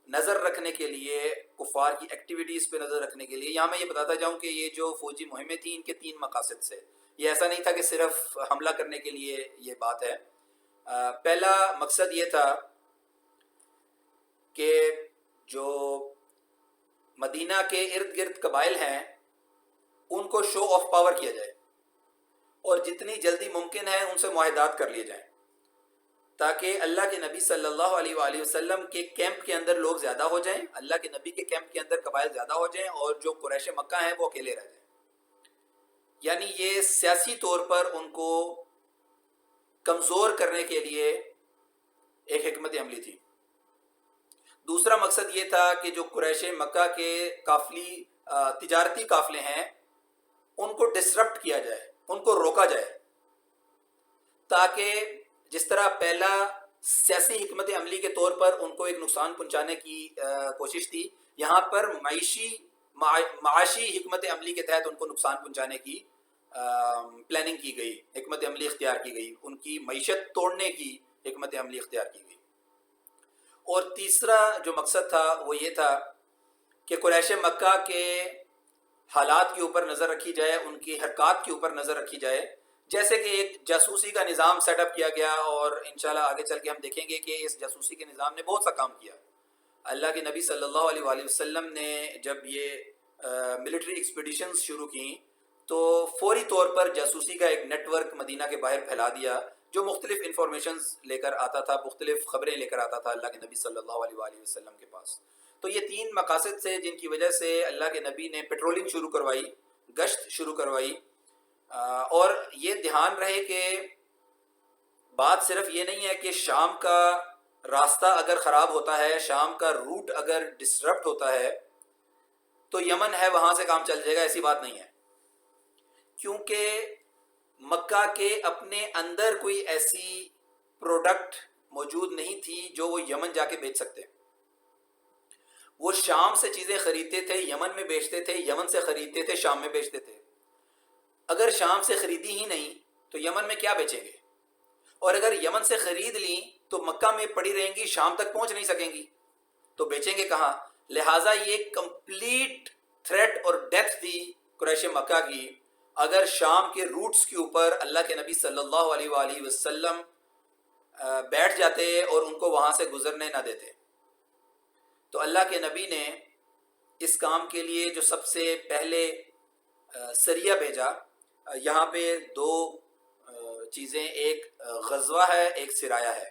نظر رکھنے کے لیے، کفار کی ایکٹیویٹیز پہ نظر رکھنے کے لیے، یہاں میں یہ بتاتا جاؤں کہ یہ جو فوجی مہمیں تھیں ان کے 3 مقاصد سے، یہ ایسا نہیں تھا کہ صرف حملہ کرنے کے لیے یہ بات ہے۔ پہلا مقصد یہ تھا کہ جو مدینہ کے ارد گرد قبائل ہیں ان کو شو آف پاور کیا جائے اور جتنی جلدی ممکن ہے ان سے معاہدات کر لیے جائیں، تاکہ اللہ کے نبی صلی اللہ علیہ وآلہ وسلم کے کیمپ کے اندر لوگ زیادہ ہو جائیں، اللہ کے نبی کے کیمپ کے اندر قبائل زیادہ ہو جائیں اور جو قریش مکہ ہیں وہ اکیلے رہ جائیں۔ یعنی یہ سیاسی طور پر ان کو کمزور کرنے کے لیے ایک حکمت عملی تھی۔ دوسرا مقصد یہ تھا کہ جو قریش مکہ کے تجارتی قافلے ہیں ان کو ڈسرپٹ کیا جائے، ان کو روکا جائے، تاکہ جس طرح پہلا سیاسی حکمت عملی کے طور پر ان کو ایک نقصان پہنچانے کی کوشش تھی، یہاں پر معاشی حکمت عملی کے تحت ان کو نقصان پہنچانے کی پلاننگ کی گئی، حکمت عملی اختیار کی گئی، ان کی معیشت توڑنے کی حکمت عملی اختیار کی گئی۔ اور تیسرا جو مقصد تھا وہ یہ تھا کہ قریش مکہ کے حالات کے اوپر نظر رکھی جائے، ان کی حرکات کے اوپر نظر رکھی جائے، جیسے کہ ایک جاسوسی کا نظام سیٹ اپ کیا گیا، اور انشاءاللہ آگے چل کے ہم دیکھیں گے کہ اس جاسوسی کے نظام نے بہت سا کام کیا۔ اللہ کے نبی صلی اللہ علیہ وآلہ وسلم نے جب یہ ملٹری ایکسپیڈیشنز شروع کی تو فوری طور پر جاسوسی کا ایک نیٹ ورک مدینہ کے باہر پھیلا دیا، جو مختلف انفارمیشنز لے کر آتا تھا، مختلف خبریں لے کر آتا تھا اللہ کے نبی صلی اللہ علیہ وآلہ وسلم کے پاس۔ تو یہ 3 مقاصد سے جن کی وجہ سے اللہ کے نبی نے پیٹرولنگ شروع کروائی، گشت شروع کروائی، اور یہ دھیان رہے کہ بات صرف یہ نہیں ہے کہ شام کا راستہ اگر خراب ہوتا ہے، شام کا روٹ اگر ڈسرپٹ ہوتا ہے تو یمن ہے وہاں سے کام چل جائے گا، ایسی بات نہیں ہے، کیونکہ مکہ کے اپنے اندر کوئی ایسی پروڈکٹ موجود نہیں تھی جو وہ یمن جا کے بیچ سکتے. وہ شام سے چیزیں خریدتے تھے، یمن میں بیچتے تھے، یمن سے خریدتے تھے، شام میں بیچتے تھے. اگر شام سے خریدی ہی نہیں تو یمن میں کیا بیچیں گے؟ اور اگر یمن سے خرید لیں تو مکہ میں پڑی رہیں گی، شام تک پہنچ نہیں سکیں گی، تو بیچیں گے کہاں؟ لہٰذا یہ کمپلیٹ تھریٹ اور ڈیتھ تھی قریش مکہ کی اگر شام کے روٹس کے اوپر اللہ کے نبی صلی اللہ علیہ وآلہ وسلم بیٹھ جاتے اور ان کو وہاں سے گزرنے نہ دیتے. تو اللہ کے نبی نے اس کام کے لیے جو سب سے پہلے سریہ بھیجا. یہاں پہ دو چیزیں، ایک غزوہ ہے، ایک سرایہ ہے.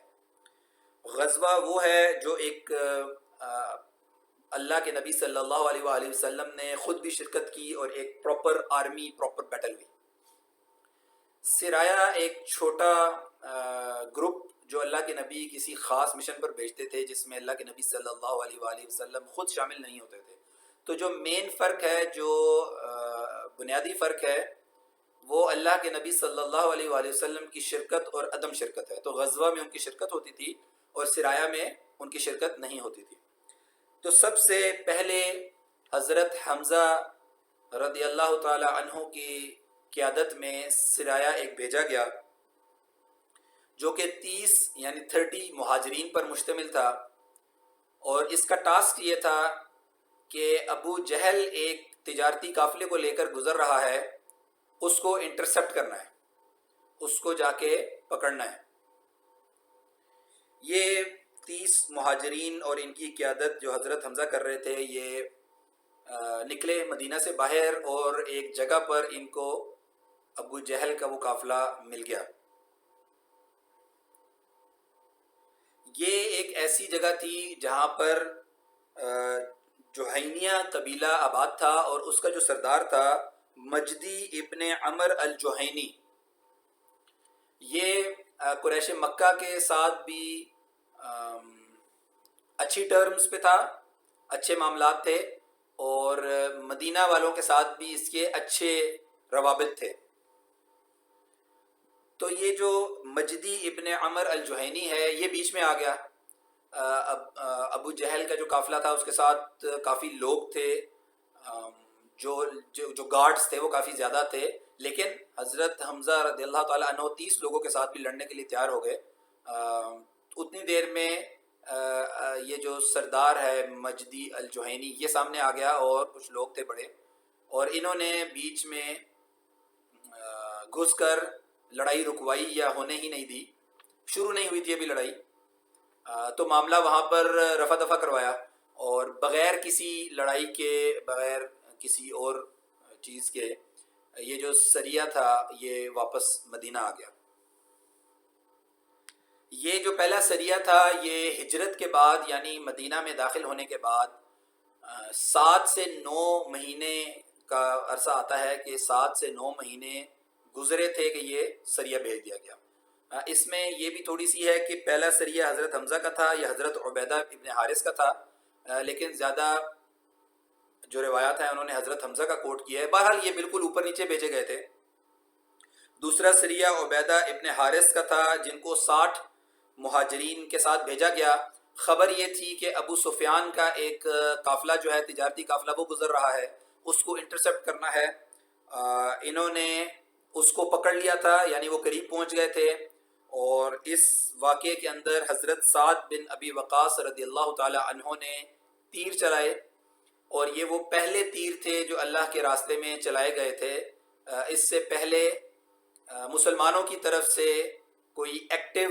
غزوہ وہ ہے جو ایک اللہ کے نبی صلی اللہ علیہ وآلہ وسلم نے خود بھی شرکت کی اور ایک پراپر آرمی، پراپر بیٹل ہوئی. سرایہ ایک چھوٹا گروپ جو اللہ کے نبی کسی خاص مشن پر بھیجتے تھے جس میں اللہ کے نبی صلی اللہ علیہ وآلہ وسلم خود شامل نہیں ہوتے تھے. تو جو مین فرق ہے، جو بنیادی فرق ہے، وہ اللہ کے نبی صلی اللہ علیہ وآلہ وسلم کی شرکت اور عدم شرکت ہے. تو غزوہ میں ان کی شرکت ہوتی تھی اور سرایہ میں ان کی شرکت نہیں ہوتی تھی. تو سب سے پہلے حضرت حمزہ رضی اللہ تعالی عنہ کی قیادت میں سرایہ ایک بھیجا گیا جو کہ 30 مہاجرین پر مشتمل تھا. اور اس کا ٹاسک یہ تھا کہ ابو جہل ایک تجارتی قافلے کو لے کر گزر رہا ہے، اس کو انٹرسپٹ کرنا ہے، اس کو جا کے پکڑنا ہے. یہ 30 مہاجرین اور ان کی قیادت جو حضرت حمزہ کر رہے تھے، یہ نکلے مدینہ سے باہر اور ایک جگہ پر ان کو ابو جہل کا وہ قافلہ مل گیا. یہ ایک ایسی جگہ تھی جہاں پر جوہینیہ قبیلہ آباد تھا اور اس کا جو سردار تھا مجدی ابن عمر الجوہینی. یہ قریش مکہ کے ساتھ بھی اچھی ٹرمز پہ تھا، اچھے معاملات تھے، اور مدینہ والوں کے ساتھ بھی اس کے اچھے روابط تھے. تو یہ جو مجدی ابن عمر الجوہینی ہے یہ بیچ میں آ گیا. ابو جہل کا جو قافلہ تھا اس کے ساتھ کافی لوگ تھے، جو گارڈز تھے وہ کافی زیادہ تھے، لیکن حضرت حمزہ رضی اللہ تعالیٰ عنہ 30 لوگوں کے ساتھ بھی لڑنے کے لیے تیار ہو گئے. اتنی دیر میں یہ جو سردار ہے مجدی الجوہینی یہ سامنے آ گیا اور کچھ لوگ تھے بڑے، اور انہوں نے بیچ میں گھس کر لڑائی رکوائی یا ہونے ہی نہیں دی. شروع نہیں ہوئی تھی ابھی لڑائی، تو معاملہ وہاں پر رفع دفع کروایا اور بغیر کسی لڑائی کے، بغیر کسی اور چیز کے، یہ جو سریہ تھا یہ واپس مدینہ آ گیا. یہ جو پہلا سریہ تھا یہ ہجرت کے بعد، یعنی مدینہ میں داخل ہونے کے بعد 7 سے 9 مہینے کا عرصہ آتا ہے کہ 7 سے 9 مہینے گزرے تھے کہ یہ سریہ بھیج دیا گیا. اس میں یہ بھی تھوڑی سی ہے کہ پہلا سریہ حضرت حمزہ کا تھا یا حضرت عبیدہ ابن حارث کا تھا، لیکن زیادہ جو روایات ہیں انہوں نے حضرت حمزہ کا کوٹ کیا ہے. بہرحال یہ بالکل اوپر نیچے بھیجے گئے تھے. دوسرا سریہ عبیدہ ابن حارث کا تھا جن کو 60 مہاجرین کے ساتھ بھیجا گیا. خبر یہ تھی کہ ابو سفیان کا ایک قافلہ جو ہے تجارتی قافلہ وہ گزر رہا ہے، اس کو انٹرسپٹ کرنا ہے. انہوں نے اس کو پکڑ لیا تھا، یعنی وہ قریب پہنچ گئے تھے. اور اس واقعے کے اندر حضرت سعد بن ابی وقاص رضی اللہ تعالی عنہ نے تیر چلائے، اور یہ وہ پہلے تیر تھے جو اللہ کے راستے میں چلائے گئے تھے. اس سے پہلے مسلمانوں کی طرف سے کوئی ایکٹیو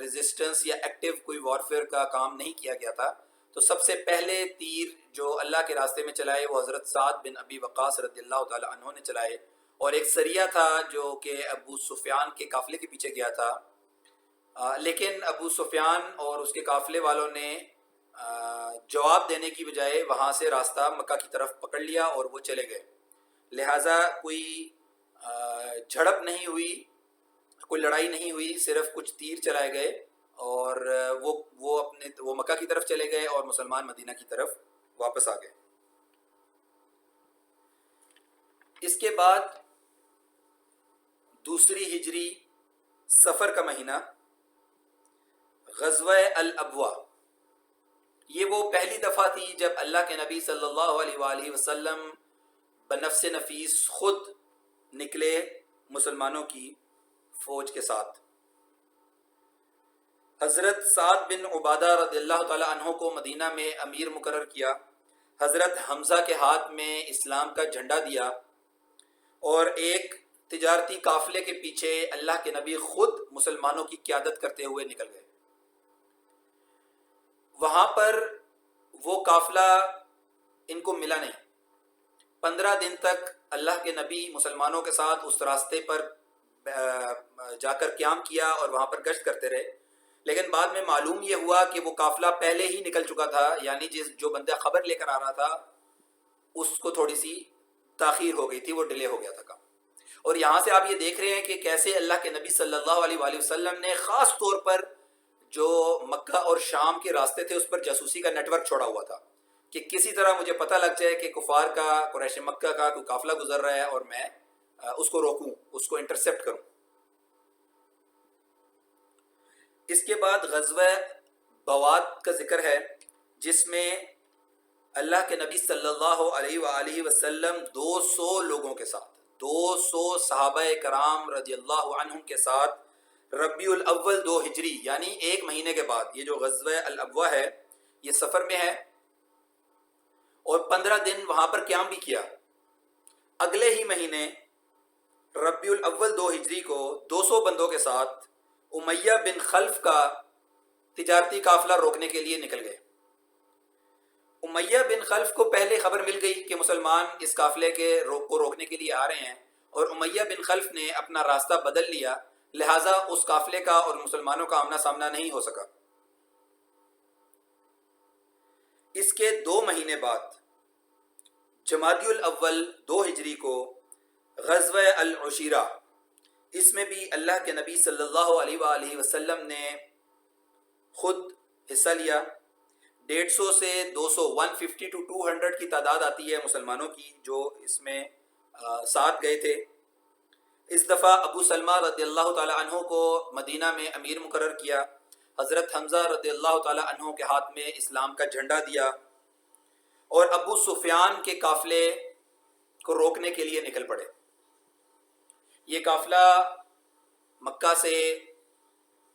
ریزسٹنس یا ایکٹیو کوئی وارفیئر کا کام نہیں کیا گیا تھا. تو سب سے پہلے تیر جو اللہ کے راستے میں چلائے وہ حضرت سعد بن ابی وقاص رضی اللہ تعالی عنہ نے چلائے. اور ایک سریہ تھا جو کہ ابو سفیان کے قافلے کے پیچھے گیا تھا، لیکن ابو سفیان اور اس کے قافلے والوں نے جواب دینے کی بجائے وہاں سے راستہ مکہ کی طرف پکڑ لیا اور وہ چلے گئے. لہٰذا کوئی جھڑپ نہیں ہوئی، کوئی لڑائی نہیں ہوئی، صرف کچھ تیر چلائے گئے اور وہ مکہ کی طرف چلے گئے اور مسلمان مدینہ کی طرف واپس آ گئے. اس کے بعد دوسری ہجری صفر کا مہینہ غزوہ الابوا، یہ وہ پہلی دفعہ تھی جب اللہ کے نبی صلی اللہ علیہ وآلہ وسلم بنفس نفیس خود نکلے مسلمانوں کی فوج کے ساتھ۔ حضرت سعد بن عبادہ رضی اللہ تعالی عنہ کو مدینہ میں امیر مقرر کیا، حضرت حمزہ کے ہاتھ میں اسلام کا جھنڈا دیا، اور ایک تجارتی قافلے کے پیچھے اللہ کے نبی خود مسلمانوں کی قیادت کرتے ہوئے نکل گئے۔ وہاں پر وہ قافلہ ان کو ملا نہیں۔ 15 دن تک اللہ کے نبی مسلمانوں کے ساتھ اس راستے پر جا کر قیام کیا اور وہاں پر گشت کرتے رہے، لیکن بعد میں معلوم یہ ہوا کہ وہ قافلہ پہلے ہی نکل چکا تھا، یعنی جو بندہ خبر لے کر آ رہا تھا اس کو تھوڑی سی تاخیر ہو گئی تھی، وہ ڈیلے ہو گیا تھا کام۔ اور یہاں سے آپ یہ دیکھ رہے ہیں کہ کیسے اللہ کے نبی صلی اللہ علیہ وآلہ وسلم نے خاص طور پر جو مکہ اور شام کے راستے تھے اس پر جاسوسی کا نیٹ ورک چھوڑا ہوا تھا کہ کسی طرح مجھے پتہ لگ جائے کہ کفار کا، قریش مکہ کا کوئی قافلہ گزر رہا ہے اور میں اس کو روکوں، اس کو انٹرسپٹ کروں۔ اس کے بعد غزوہ بوات کا ذکر ہے، جس میں اللہ کے نبی صلی اللہ علیہ وآلہ وسلم 200 لوگوں کے ساتھ، 200 صحابہ کرام رضی اللہ عنہم کے ساتھ ربیع الاول 2 ہجری یعنی 1 مہینے کے بعد، یہ جو غزوہ الابوا ہے یہ سفر میں ہے، اور 15 دن وہاں پر قیام بھی کیا۔ اگلے ہی مہینے ربیع الاول 2 ہجری کو 200 بندوں کے ساتھ امیہ بن خلف کا تجارتی قافلہ روکنے کے لیے نکل گئے۔ امیہ بن خلف کو پہلے خبر مل گئی کہ مسلمان اس قافلے کو روکنے کے لیے آ رہے ہیں، اور امیہ بن خلف نے اپنا راستہ بدل لیا، لہٰذا اس قافلے کا اور مسلمانوں کا آمنا سامنا نہیں ہو سکا۔ اس کے 2 مہینے بعد جمادی الاول 2 ہجری کو غزوہ العشیرہ، اس میں بھی اللہ کے نبی صلی اللہ علیہ وآلہ وسلم نے خود حصہ لیا۔ 150 سے 200 150 to 200 کی تعداد آتی ہے مسلمانوں کی جو اس میں ساتھ گئے تھے۔ اس دفعہ ابو سلمہ رضی اللہ تعالی عنہ کو مدینہ میں امیر مقرر کیا، حضرت حمزہ رضی اللہ تعالی عنہ کے ہاتھ میں اسلام کا جھنڈا دیا، اور ابو سفیان کے قافلے کو روکنے کے لیے نکل پڑے۔ یہ قافلہ مکہ سے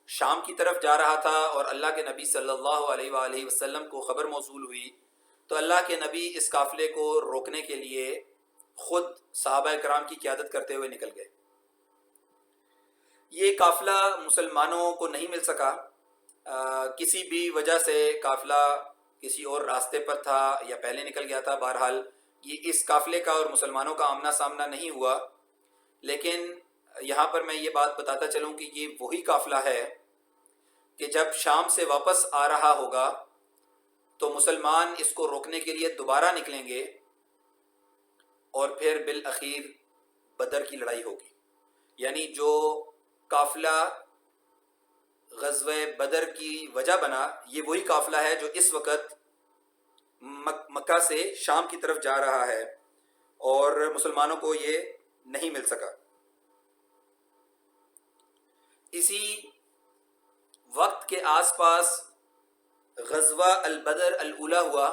شام کی طرف جا رہا تھا، اور اللہ کے نبی صلی اللہ علیہ وآلہ وسلم کو خبر موصول ہوئی تو اللہ کے نبی اس قافلے کو روکنے کے لیے خود صحابہ کرام کی قیادت کرتے ہوئے نکل گئے۔ یہ قافلہ مسلمانوں کو نہیں مل سکا، کسی بھی وجہ سے قافلہ کسی اور راستے پر تھا یا پہلے نکل گیا تھا، بہرحال یہ اس قافلے کا اور مسلمانوں کا آمنا سامنا نہیں ہوا۔ لیکن یہاں پر میں یہ بات بتاتا چلوں کہ یہ وہی قافلہ ہے کہ جب شام سے واپس آ رہا ہوگا تو مسلمان اس کو روکنے کے لیے دوبارہ نکلیں گے، اور پھر بالآخر بدر کی لڑائی ہوگی۔ یعنی جو قافلہ غزوہ بدر کی وجہ بنا، یہ وہی قافلہ ہے جو اس وقت مکہ سے شام کی طرف جا رہا ہے، اور مسلمانوں کو یہ نہیں مل سکا۔ اسی وقت کے آس پاس غزوہ البدر الاولی ہوا،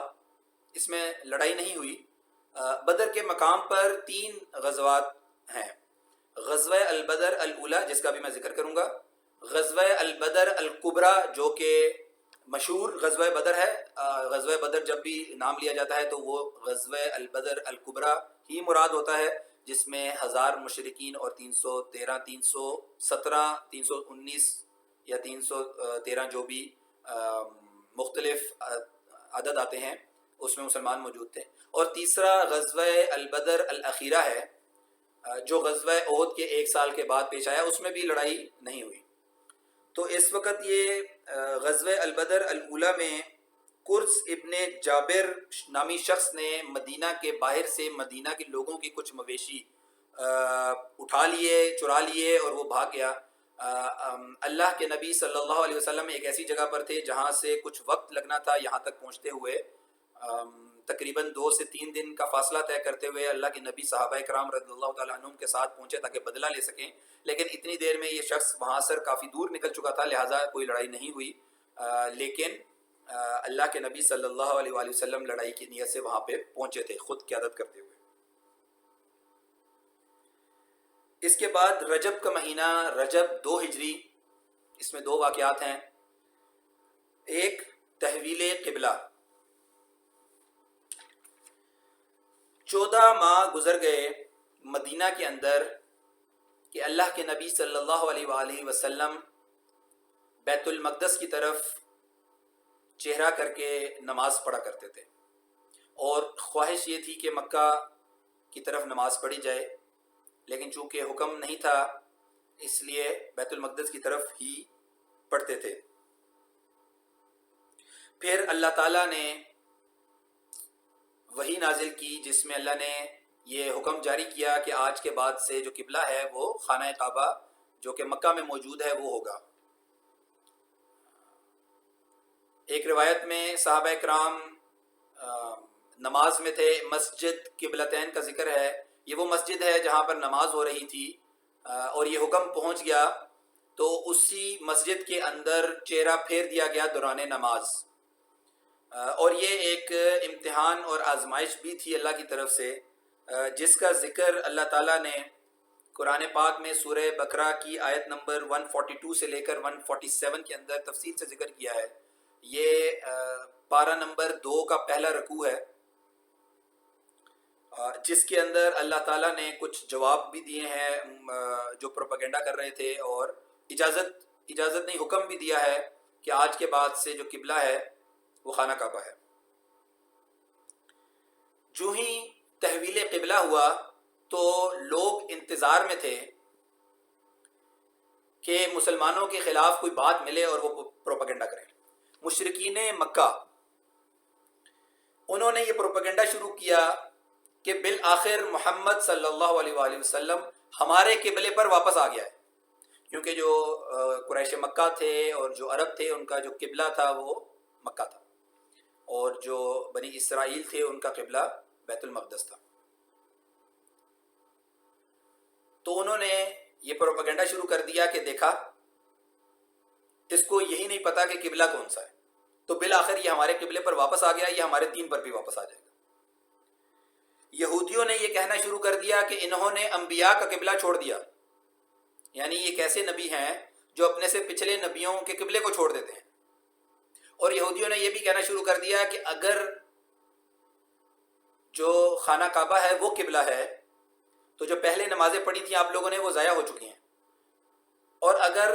اس میں لڑائی نہیں ہوئی۔ بدر کے مقام پر 3 غزوات ہیں، غزوہ البدر الاولی جس کا بھی میں ذکر کروں گا، غزوہ البدر الکبریٰ جو کہ مشہور غزوہ بدر ہے۔ غزوہ بدر جب بھی نام لیا جاتا ہے تو وہ غزوہ البدر الکبریٰ ہی مراد ہوتا ہے، جس میں 1000 مشرکین اور 313 317 319 یا 313 جو بھی مختلف عدد آتے ہیں اس میں مسلمان موجود تھے۔ اور تیسرا غزوہ البدر الاخیرہ ہے جو غزوہ احد کے 1 سال کے بعد پیش آیا، اس میں بھی لڑائی نہیں ہوئی۔ تو اس وقت یہ غزوہ البدر الاولی میں قرظ ابن جابر نامی شخص نے مدینہ کے باہر سے مدینہ کے لوگوں کے کچھ مویشی اٹھا لیے، چرا لیے، اور وہ بھاگ گیا۔ اللہ کے نبی صلی اللہ علیہ وسلم ایک ایسی جگہ پر تھے جہاں سے کچھ وقت لگنا تھا یہاں تک پہنچتے ہوئے، تقریباً 2 سے 3 دن کا فاصلہ طے کرتے ہوئے اللہ کے نبی صحابہ کرام رضی اللہ تعالیٰ عنہم کے ساتھ پہنچے تاکہ بدلہ لے سکیں، لیکن اتنی دیر میں یہ شخص وہاں سے کافی دور نکل چکا تھا، لہٰذا کوئی لڑائی نہیں ہوئی، لیکن اللہ کے نبی صلی اللہ علیہ وآلہ وسلم لڑائی کی نیت سے وہاں پہ پہنچے تھے خود قیادت کرتے ہوئے۔ اس کے بعد رجب کا مہینہ، رجب 2 ہجری، اس میں 2 واقعات ہیں۔ ایک تحویل قبلہ، 14 ماہ گزر گئے مدینہ کے اندر کہ اللہ کے نبی صلی اللہ علیہ وآلہ وسلم بیت المقدس کی طرف چہرہ کر کے نماز پڑھا کرتے تھے، اور خواہش یہ تھی کہ مکہ کی طرف نماز پڑھی جائے، لیکن چونکہ حکم نہیں تھا اس لیے بیت المقدس کی طرف ہی پڑھتے تھے۔ پھر اللہ تعالیٰ نے وحی نازل کی جس میں اللہ نے یہ حکم جاری کیا کہ آج کے بعد سے جو قبلہ ہے وہ خانہ کعبہ جو کہ مکہ میں موجود ہے وہ ہوگا۔ ایک روایت میں صحابہ کرام نماز میں تھے، مسجد قبلتین کا ذکر ہے، یہ وہ مسجد ہے جہاں پر نماز ہو رہی تھی، اور یہ حکم پہنچ گیا تو اسی مسجد کے اندر چہرہ پھیر دیا گیا دوران نماز، اور یہ ایک امتحان اور آزمائش بھی تھی اللہ کی طرف سے، جس کا ذکر اللہ تعالیٰ نے قرآن پاک میں سورہ بقرہ کی آیت نمبر 142 سے لے کر 147 کے اندر تفصیل سے ذکر کیا ہے۔ یہ پارہ نمبر 2 کا پہلا رکوع ہے، جس کے اندر اللہ تعالیٰ نے کچھ جواب بھی دیے ہیں جو پروپیگنڈا کر رہے تھے، اور اجازت نہیں، حکم بھی دیا ہے کہ آج کے بعد سے جو قبلہ ہے وہ خانہ کعبہ ہے۔ جو ہی تحویل قبلہ ہوا تو لوگ انتظار میں تھے کہ مسلمانوں کے خلاف کوئی بات ملے اور وہ پروپیگنڈا کریں۔ مشرکین مکہ انہوں نے یہ پروپیگنڈا شروع کیا کہ بالآخر محمد صلی اللہ علیہ وآلہ وسلم ہمارے قبلے پر واپس آ گیا ہے، کیونکہ جو قریش مکہ تھے اور جو عرب تھے ان کا جو قبلہ تھا وہ مکہ تھا، اور جو بنی اسرائیل تھے ان کا قبلہ بیت المقدس تھا۔ تو انہوں نے یہ پروپیگنڈا شروع کر دیا کہ دیکھا اس کو یہی نہیں پتا کہ قبلہ کون سا ہے، تو بالآخر یہ ہمارے قبلے پر واپس آ گیا، یہ ہمارے دین پر بھی واپس آ جائے گا۔ یہودیوں نے یہ کہنا شروع کر دیا کہ انہوں نے انبیاء کا قبلہ چھوڑ دیا، یعنی یہ کیسے نبی ہیں جو اپنے سے پچھلے نبیوں کے قبلے کو چھوڑ دیتے ہیں۔ اور یہودیوں نے یہ بھی کہنا شروع کر دیا کہ اگر جو خانہ کعبہ ہے وہ قبلہ ہے تو جو پہلے نمازیں پڑھی تھیں آپ لوگوں نے وہ ضائع ہو چکی ہیں، اور اگر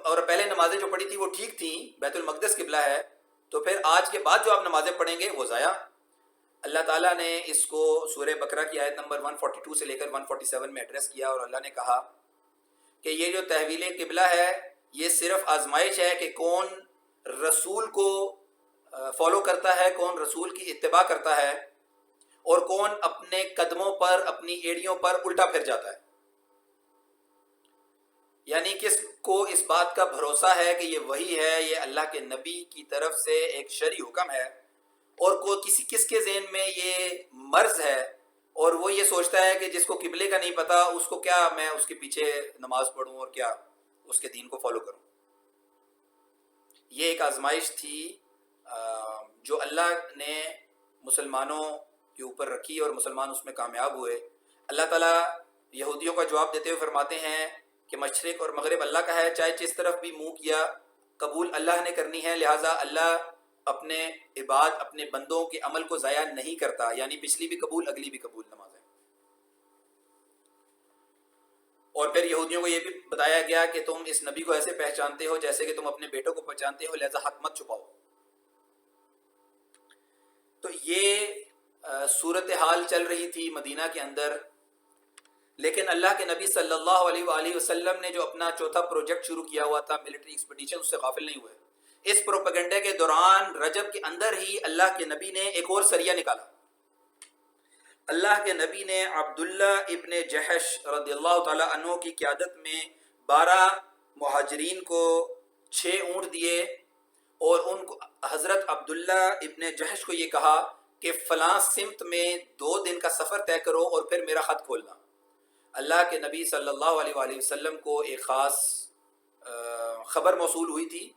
اور پہلے نمازیں جو پڑھی تھی وہ ٹھیک تھیں، بیت المقدس قبلہ ہے، تو پھر آج کے بعد جو آپ نمازیں پڑھیں گے وہ ضائع۔ اللہ تعالیٰ نے اس کو سورہ بقرہ کی آیت نمبر 142 سے لے کر 147 میں ایڈریس کیا، اور اللہ نے کہا کہ یہ جو تحویل قبلہ ہے یہ صرف آزمائش ہے کہ کون رسول کو فالو کرتا ہے، کون رسول کی اتباع کرتا ہے، اور کون اپنے قدموں پر، اپنی ایڑیوں پر الٹا پھر جاتا ہے۔ یعنی کس کو اس بات کا بھروسہ ہے کہ یہ وحی ہے، یہ اللہ کے نبی کی طرف سے ایک شرعی حکم ہے، اور کس کے ذہن میں یہ مرض ہے اور وہ یہ سوچتا ہے کہ جس کو قبلے کا نہیں پتا اس کو کیا میں اس کے پیچھے نماز پڑھوں اور کیا اس کے دین کو فالو کروں۔ یہ ایک آزمائش تھی جو اللہ نے مسلمانوں کے اوپر رکھی اور مسلمان اس میں کامیاب ہوئے۔ اللہ تعالیٰ یہودیوں کا جواب دیتے ہوئے فرماتے ہیں کہ مشرق اور مغرب اللہ کا ہے، چاہے جس طرف بھی منہ کیا قبول اللہ نے کرنی ہے، لہٰذا اللہ اپنے عباد، اپنے بندوں کے عمل کو ضائع نہیں کرتا، یعنی پچھلی بھی قبول اگلی بھی قبول نمازیں۔ اور پھر یہودیوں کو یہ بھی بتایا گیا کہ تم اس نبی کو ایسے پہچانتے ہو جیسے کہ تم اپنے بیٹوں کو پہچانتے ہو، لہذا حق مت چھپاؤ۔ تو یہ صورتحال چل رہی تھی مدینہ کے اندر، لیکن اللہ کے نبی صلی اللہ علیہ وآلہ وسلم نے جو اپنا چوتھا پروجیکٹ شروع کیا ہوا تھا ملٹری ایکسپیڈیشن، اس سے غافل نہیں ہوئے۔ اس پروپیگنڈے کے دوران رجب کے اندر ہی اللہ کے نبی نے ایک اور سریہ نکالا۔ اللہ کے نبی نے عبداللہ ابن جحش رضی اللہ تعالی عنہ کی قیادت میں 12 مہاجرین کو 6 اونٹ دیے، اور ان کو حضرت عبداللہ ابن جحش کو یہ کہا کہ فلاں سمت میں 2 دن کا سفر طے کرو اور پھر میرا خط کھولنا۔ اللہ کے نبی صلی اللہ علیہ وآلہ وسلم کو ایک خاص خبر موصول ہوئی تھی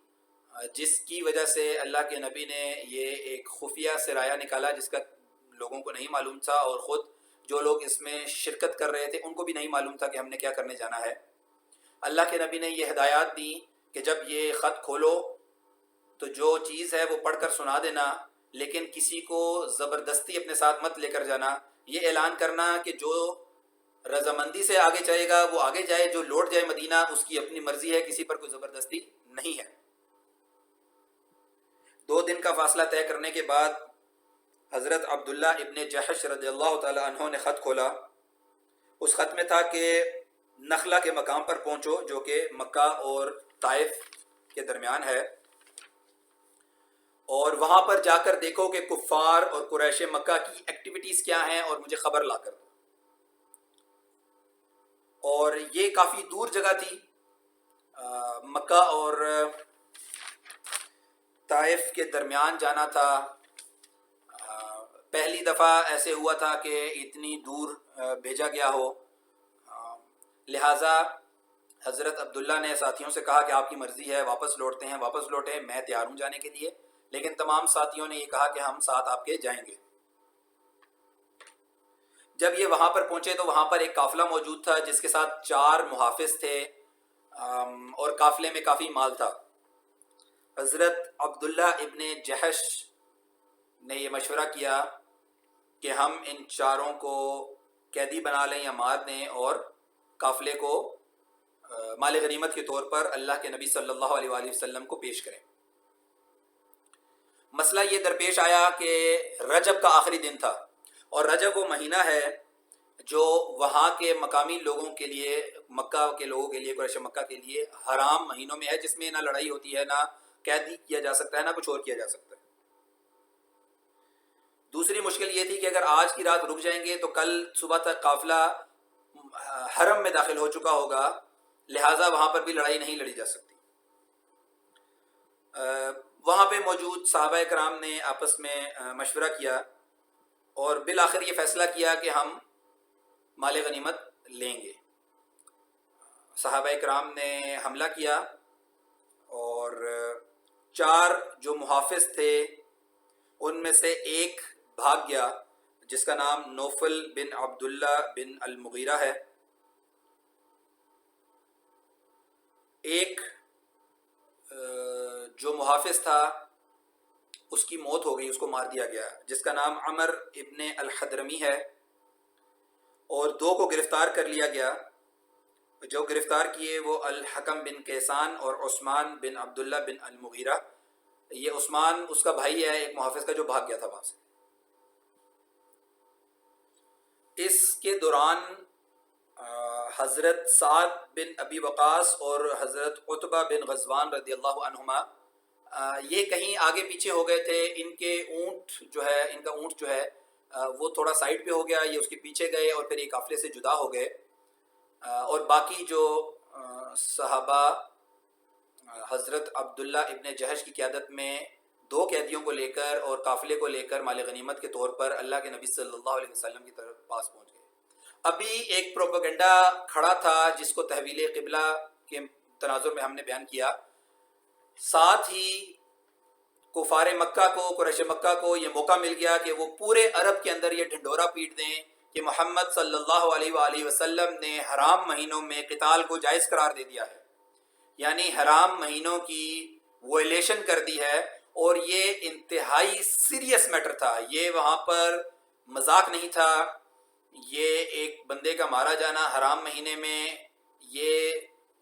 جس کی وجہ سے اللہ کے نبی نے یہ ایک خفیہ سرایہ نکالا جس کا لوگوں کو نہیں معلوم تھا، اور خود جو لوگ اس میں شرکت کر رہے تھے ان کو بھی نہیں معلوم تھا کہ ہم نے کیا کرنے جانا ہے۔ اللہ کے نبی نے یہ ہدایات دی کہ جب یہ خط کھولو تو جو چیز ہے وہ پڑھ کر سنا دینا، لیکن کسی کو زبردستی اپنے ساتھ مت لے کر جانا۔ یہ اعلان کرنا کہ جو رضامندی سے آگے چلے گا وہ آگے جائے، جو لوٹ جائے مدینہ اس کی اپنی مرضی ہے، کسی پر کوئی زبردستی نہیں ہے۔ 2 دن کا فاصلہ طے کرنے کے بعد حضرت عبداللہ ابن جحش رضی اللہ تعالی عنہ نے خط کھولا۔ اس خط میں تھا کہ نخلا کے مقام پر پہنچو جو کہ مکہ اور طائف کے درمیان ہے، اور وہاں پر جا کر دیکھو کہ کفار اور قریش مکہ کی ایکٹیویٹیز کیا ہیں اور مجھے خبر لا کر دو۔ اور یہ کافی دور جگہ تھی، مکہ اور طائف کے درمیان جانا تھا۔ پہلی دفعہ ایسے ہوا تھا کہ اتنی دور بھیجا گیا ہو، لہٰذا حضرت عبداللہ نے ساتھیوں سے کہا کہ آپ کی مرضی ہے، واپس لوٹتے ہیں۔ واپس لوٹے، میں تیار ہوں جانے کے لیے، لیکن تمام ساتھیوں نے یہ کہا کہ ہم ساتھ آپ کے جائیں گے۔ جب یہ وہاں پر پہنچے تو وہاں پر ایک قافلہ موجود تھا جس کے ساتھ 4 محافظ تھے، اور قافلے میں کافی مال تھا۔ حضرت عبداللہ ابن جحش نے یہ مشورہ کیا کہ ہم ان 4 کو قیدی بنا لیں یا مار دیں اور قافلے کو مال غنیمت کے طور پر اللہ کے نبی صلی اللہ علیہ وآلہ وسلم کو پیش کریں۔ مسئلہ یہ درپیش آیا کہ رجب کا آخری دن تھا، اور رجب وہ مہینہ ہے جو وہاں کے مقامی لوگوں کے لیے، مکہ کے لوگوں کے لیے، قریش مکہ کے لیے حرام مہینوں میں ہے، جس میں نہ لڑائی ہوتی ہے، نہ قیدی کیا جا سکتا ہے، نہ کچھ اور کیا جا سکتا ہے۔ دوسری مشکل یہ تھی کہ اگر آج کی رات رک جائیں گے تو کل صبح تک قافلہ حرم میں داخل ہو چکا ہوگا، لہٰذا وہاں پر بھی لڑائی نہیں لڑی جا سکتی۔ وہاں پہ موجود صحابہ کرام نے آپس میں مشورہ کیا اور بالآخر یہ فیصلہ کیا کہ ہم مال غنیمت لیں گے۔ صحابہ کرام نے حملہ کیا اور 4 جو محافظ تھے ان میں سے ایک بھاگ گیا جس کا نام نوفل بن عبداللہ بن المغیرہ ہے۔ ایک جو محافظ تھا اس کی موت ہو گئی، اس کو مار دیا گیا، جس کا نام عمر ابن الحضرمی ہے، اور 2 کو گرفتار کر لیا گیا۔ جو گرفتار کیے وہ الحکم بن کیسان اور عثمان بن عبداللہ بن المغیرہ۔ یہ عثمان اس کا بھائی ہے ایک محافظ کا جو بھاگ گیا تھا وہاں سے۔ اس کے دوران حضرت سعد بن ابی وقاص اور حضرت عتبہ بن غزوان رضی اللہ عنہما یہ کہیں آگے پیچھے ہو گئے تھے۔ ان کے اونٹ جو ہے، ان کا اونٹ جو ہے وہ تھوڑا سائڈ پہ ہو گیا، یہ اس کے پیچھے گئے اور پھر یہ قافلے سے جدا ہو گئے، اور باقی جو صحابہ حضرت عبداللہ ابن جحش کی قیادت میں 2 قیدیوں کو لے کر اور قافلے کو لے کر مال غنیمت کے طور پر اللہ کے نبی صلی اللہ علیہ وسلم کی طرف پاس پہنچ گئے۔ ابھی ایک پروپیگنڈا کھڑا تھا جس کو تحویل قبلہ کے تناظر میں ہم نے بیان کیا، ساتھ ہی کفار مکہ کو، قریش مکہ کو یہ موقع مل گیا کہ وہ پورے عرب کے اندر یہ ڈھنڈورا پیٹ دیں کہ محمد صلی اللہ علیہ وآلہ وسلم نے حرام مہینوں میں قتال کو جائز قرار دے دیا ہے، یعنی حرام مہینوں کی وائلیشن کر دی ہے، اور یہ انتہائی سیریس میٹر تھا، یہ وہاں پر مذاق نہیں تھا۔ یہ ایک بندے کا مارا جانا حرام مہینے میں یہ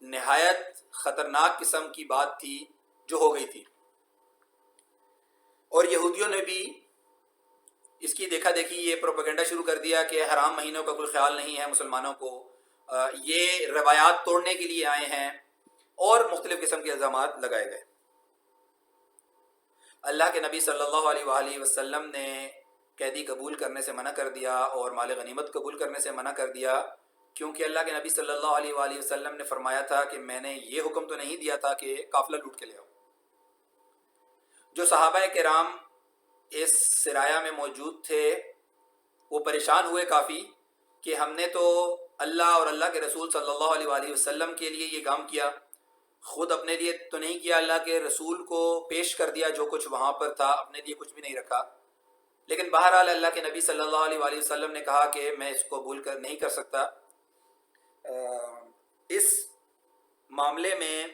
نہایت خطرناک قسم کی بات تھی جو ہو گئی تھی، اور یہودیوں نے بھی اس کی دیکھا دیکھی یہ پروپیگنڈا شروع کر دیا کہ حرام مہینوں کا کوئی خیال نہیں ہے مسلمانوں کو، یہ روایات توڑنے کے لیے آئے ہیں، اور مختلف قسم کے الزامات لگائے گئے۔ اللہ کے نبی صلی اللہ علیہ وآلہ وسلم نے قیدی قبول کرنے سے منع کر دیا اور مال غنیمت قبول کرنے سے منع کر دیا، کیونکہ اللہ کے نبی صلی اللہ علیہ وآلہ وسلم نے فرمایا تھا کہ میں نے یہ حکم تو نہیں دیا تھا کہ قافلہ لوٹ کے لے آؤ۔ جو صحابہ کرام اس سرایہ میں موجود تھے وہ پریشان ہوئے کافی کہ ہم نے تو اللہ اور اللہ کے رسول صلی اللہ علیہ وآلہ وسلم کے لیے یہ کام کیا، خود اپنے لیے تو نہیں کیا، اللہ کے رسول کو پیش کر دیا جو کچھ وہاں پر تھا، اپنے لیے کچھ بھی نہیں رکھا. لیکن بہرحال اللہ کے نبی صلی اللہ علیہ وآلہ وسلم نے کہا کہ میں اس کو قبول نہیں کر سکتا. اس معاملے میں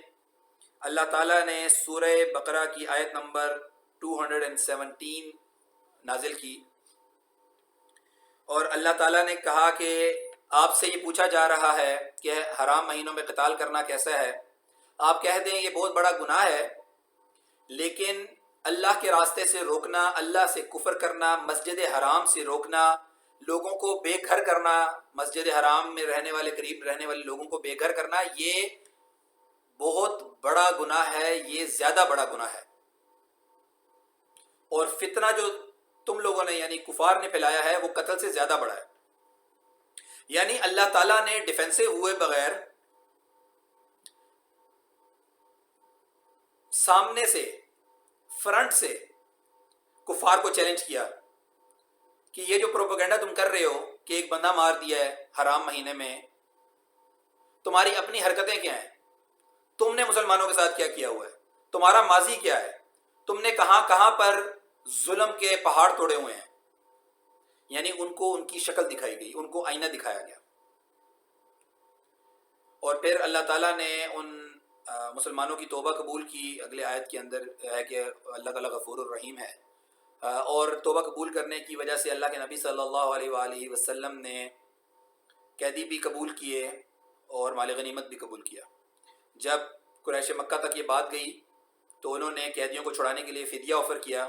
اللہ تعالیٰ نے سورہ بقرہ کی آیت نمبر 217 نازل کی، اور اللہ تعالیٰ نے کہا کہ آپ سے یہ پوچھا جا رہا ہے کہ حرام مہینوں میں قتال کرنا کیسا ہے. آپ کہہ دیں یہ بہت بڑا گناہ ہے، لیکن اللہ کے راستے سے روکنا، اللہ سے کفر کرنا، مسجد حرام سے روکنا، لوگوں کو بے گھر کرنا، مسجد حرام میں رہنے والے، قریب رہنے والے لوگوں کو بے گھر کرنا، یہ بہت بڑا گناہ ہے، یہ زیادہ بڑا گناہ ہے. اور فتنہ جو تم لوگوں نے یعنی کفار نے پھیلایا ہے وہ قتل سے زیادہ بڑا ہے. یعنی اللہ تعالیٰ نے ڈیفینسو ہوئے بغیر سامنے سے، فرنٹ سے کفار کو چیلنج کیا کہ یہ جو پروپیگنڈا تم کر رہے ہو کہ ایک بندہ مار دیا ہے حرام مہینے میں، تمہاری اپنی حرکتیں کیا ہیں؟ تم نے مسلمانوں کے ساتھ کیا کیا ہوا ہے؟ تمہارا ماضی کیا ہے؟ تم نے کہاں کہاں پر ظلم کے پہاڑ توڑے ہوئے ہیں؟ یعنی ان کو ان کی شکل دکھائی گئی، ان کو آئینہ دکھایا گیا. اور پھر اللہ تعالیٰ نے ان مسلمانوں کی توبہ قبول کی. اگلے آیت کے اندر ہے کہ اللہ تعالیٰ غفور الرحیم ہے، اور توبہ قبول کرنے کی وجہ سے اللہ کے نبی صلی اللہ علیہ وآلہ وسلم نے قیدی بھی قبول کیے اور مال غنیمت بھی قبول کیا. جب قریش مکہ تک یہ بات گئی تو انہوں نے قیدیوں کو چھڑانے کے لیے فدیہ آفر کیا.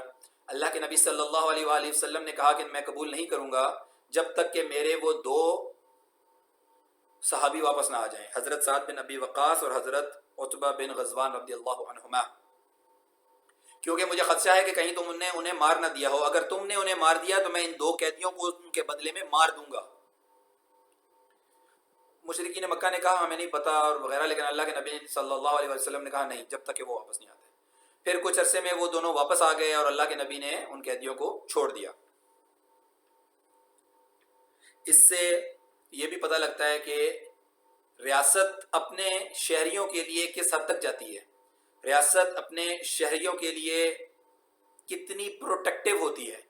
اللہ کے نبی صلی اللہ علیہ وآلہ وسلم نے کہا کہ میں قبول نہیں کروں گا جب تک کہ میرے وہ 2 صحابی واپس نہ آ جائیں، حضرت سعد بن ابی وقاص اور حضرت عتبہ بن غزوان رضی اللہ عنہما، کیونکہ مجھے خدشہ ہے کہ کہیں تم نے انہیں مار نہ دیا ہو. اگر تم نے انہیں مار دیا تو میں ان 2 قیدیوں کو ان کے بدلے میں مار دوں گا. مشرکین مکہ نے کہا ہمیں نہیں پتا اور وغیرہ، لیکن اللہ کے نبی صلی اللہ علیہ وسلم نے کہا نہیں جب تک کہ وہ واپس نہیں آتے. پھر کچھ عرصے میں وہ دونوں واپس آ گئے اور اللہ کے نبی نے ان قیدیوں کو چھوڑ دیا. اس سے یہ بھی پتہ لگتا ہے کہ ریاست اپنے شہریوں کے لیے کس حد تک جاتی ہے، ریاست اپنے شہریوں کے لیے کتنی پروٹیکٹیو ہوتی ہے.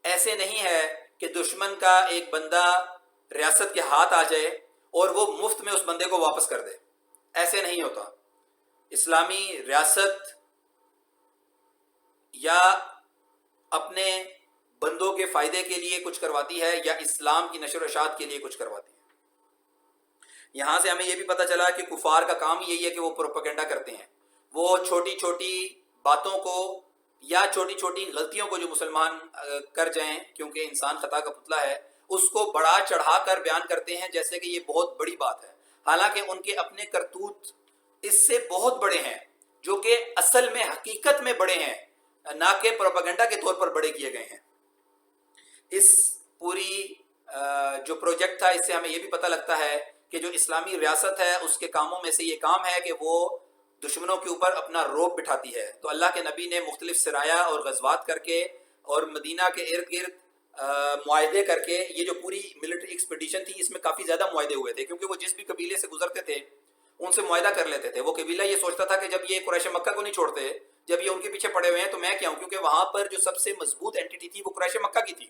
ایسے نہیں ہے کہ دشمن کا ایک بندہ ریاست کے ہاتھ آ جائے اور وہ مفت میں اس بندے کو واپس کر دے، ایسے نہیں ہوتا. اسلامی ریاست یا اپنے بندوں کے فائدے کے لیے کچھ کرواتی ہے یا اسلام کی نشر و اشاعت کے لیے کچھ کرواتی ہے. یہاں سے ہمیں یہ بھی پتہ چلا کہ کفار کا کام یہی ہے کہ وہ پروپیگنڈا کرتے ہیں. وہ چھوٹی چھوٹی باتوں کو یا چھوٹی چھوٹی غلطیوں کو جو مسلمان کر جائیں، کیونکہ انسان خطا کا پتلا ہے، اس کو بڑا چڑھا کر بیان کرتے ہیں جیسے کہ یہ بہت بڑی بات ہے، حالانکہ ان کے اپنے کرتوت اس سے بہت بڑے ہیں، جو کہ اصل میں حقیقت میں بڑے ہیں، نہ کہ پروپیگنڈا کے طور پر بڑے کیے گئے ہیں. اس پوری جو پروجیکٹ تھا، اس سے ہمیں یہ بھی پتہ لگتا ہے کہ جو اسلامی ریاست ہے اس کے کاموں میں سے یہ کام ہے کہ وہ دشمنوں کے اوپر اپنا رعب بٹھاتی ہے. تو اللہ کے نبی نے مختلف سرایا اور غزوات کر کے اور مدینہ کے ارد گرد معاہدے کر کے، یہ جو پوری ملٹری ایکسپیڈیشن تھی اس میں کافی زیادہ معاہدے ہوئے تھے، کیونکہ وہ جس بھی قبیلے سے گزرتے تھے ان سے معاہدہ کر لیتے تھے. وہ قبیلہ یہ سوچتا تھا کہ جب یہ قریش مکہ کو نہیں چھوڑتے، جب یہ ان کے پیچھے پڑے ہوئے ہیں تو میں کیا ہوں، کیونکہ وہاں پر جو سب سے مضبوط اینٹی تھی وہ قریش مکہ کی تھی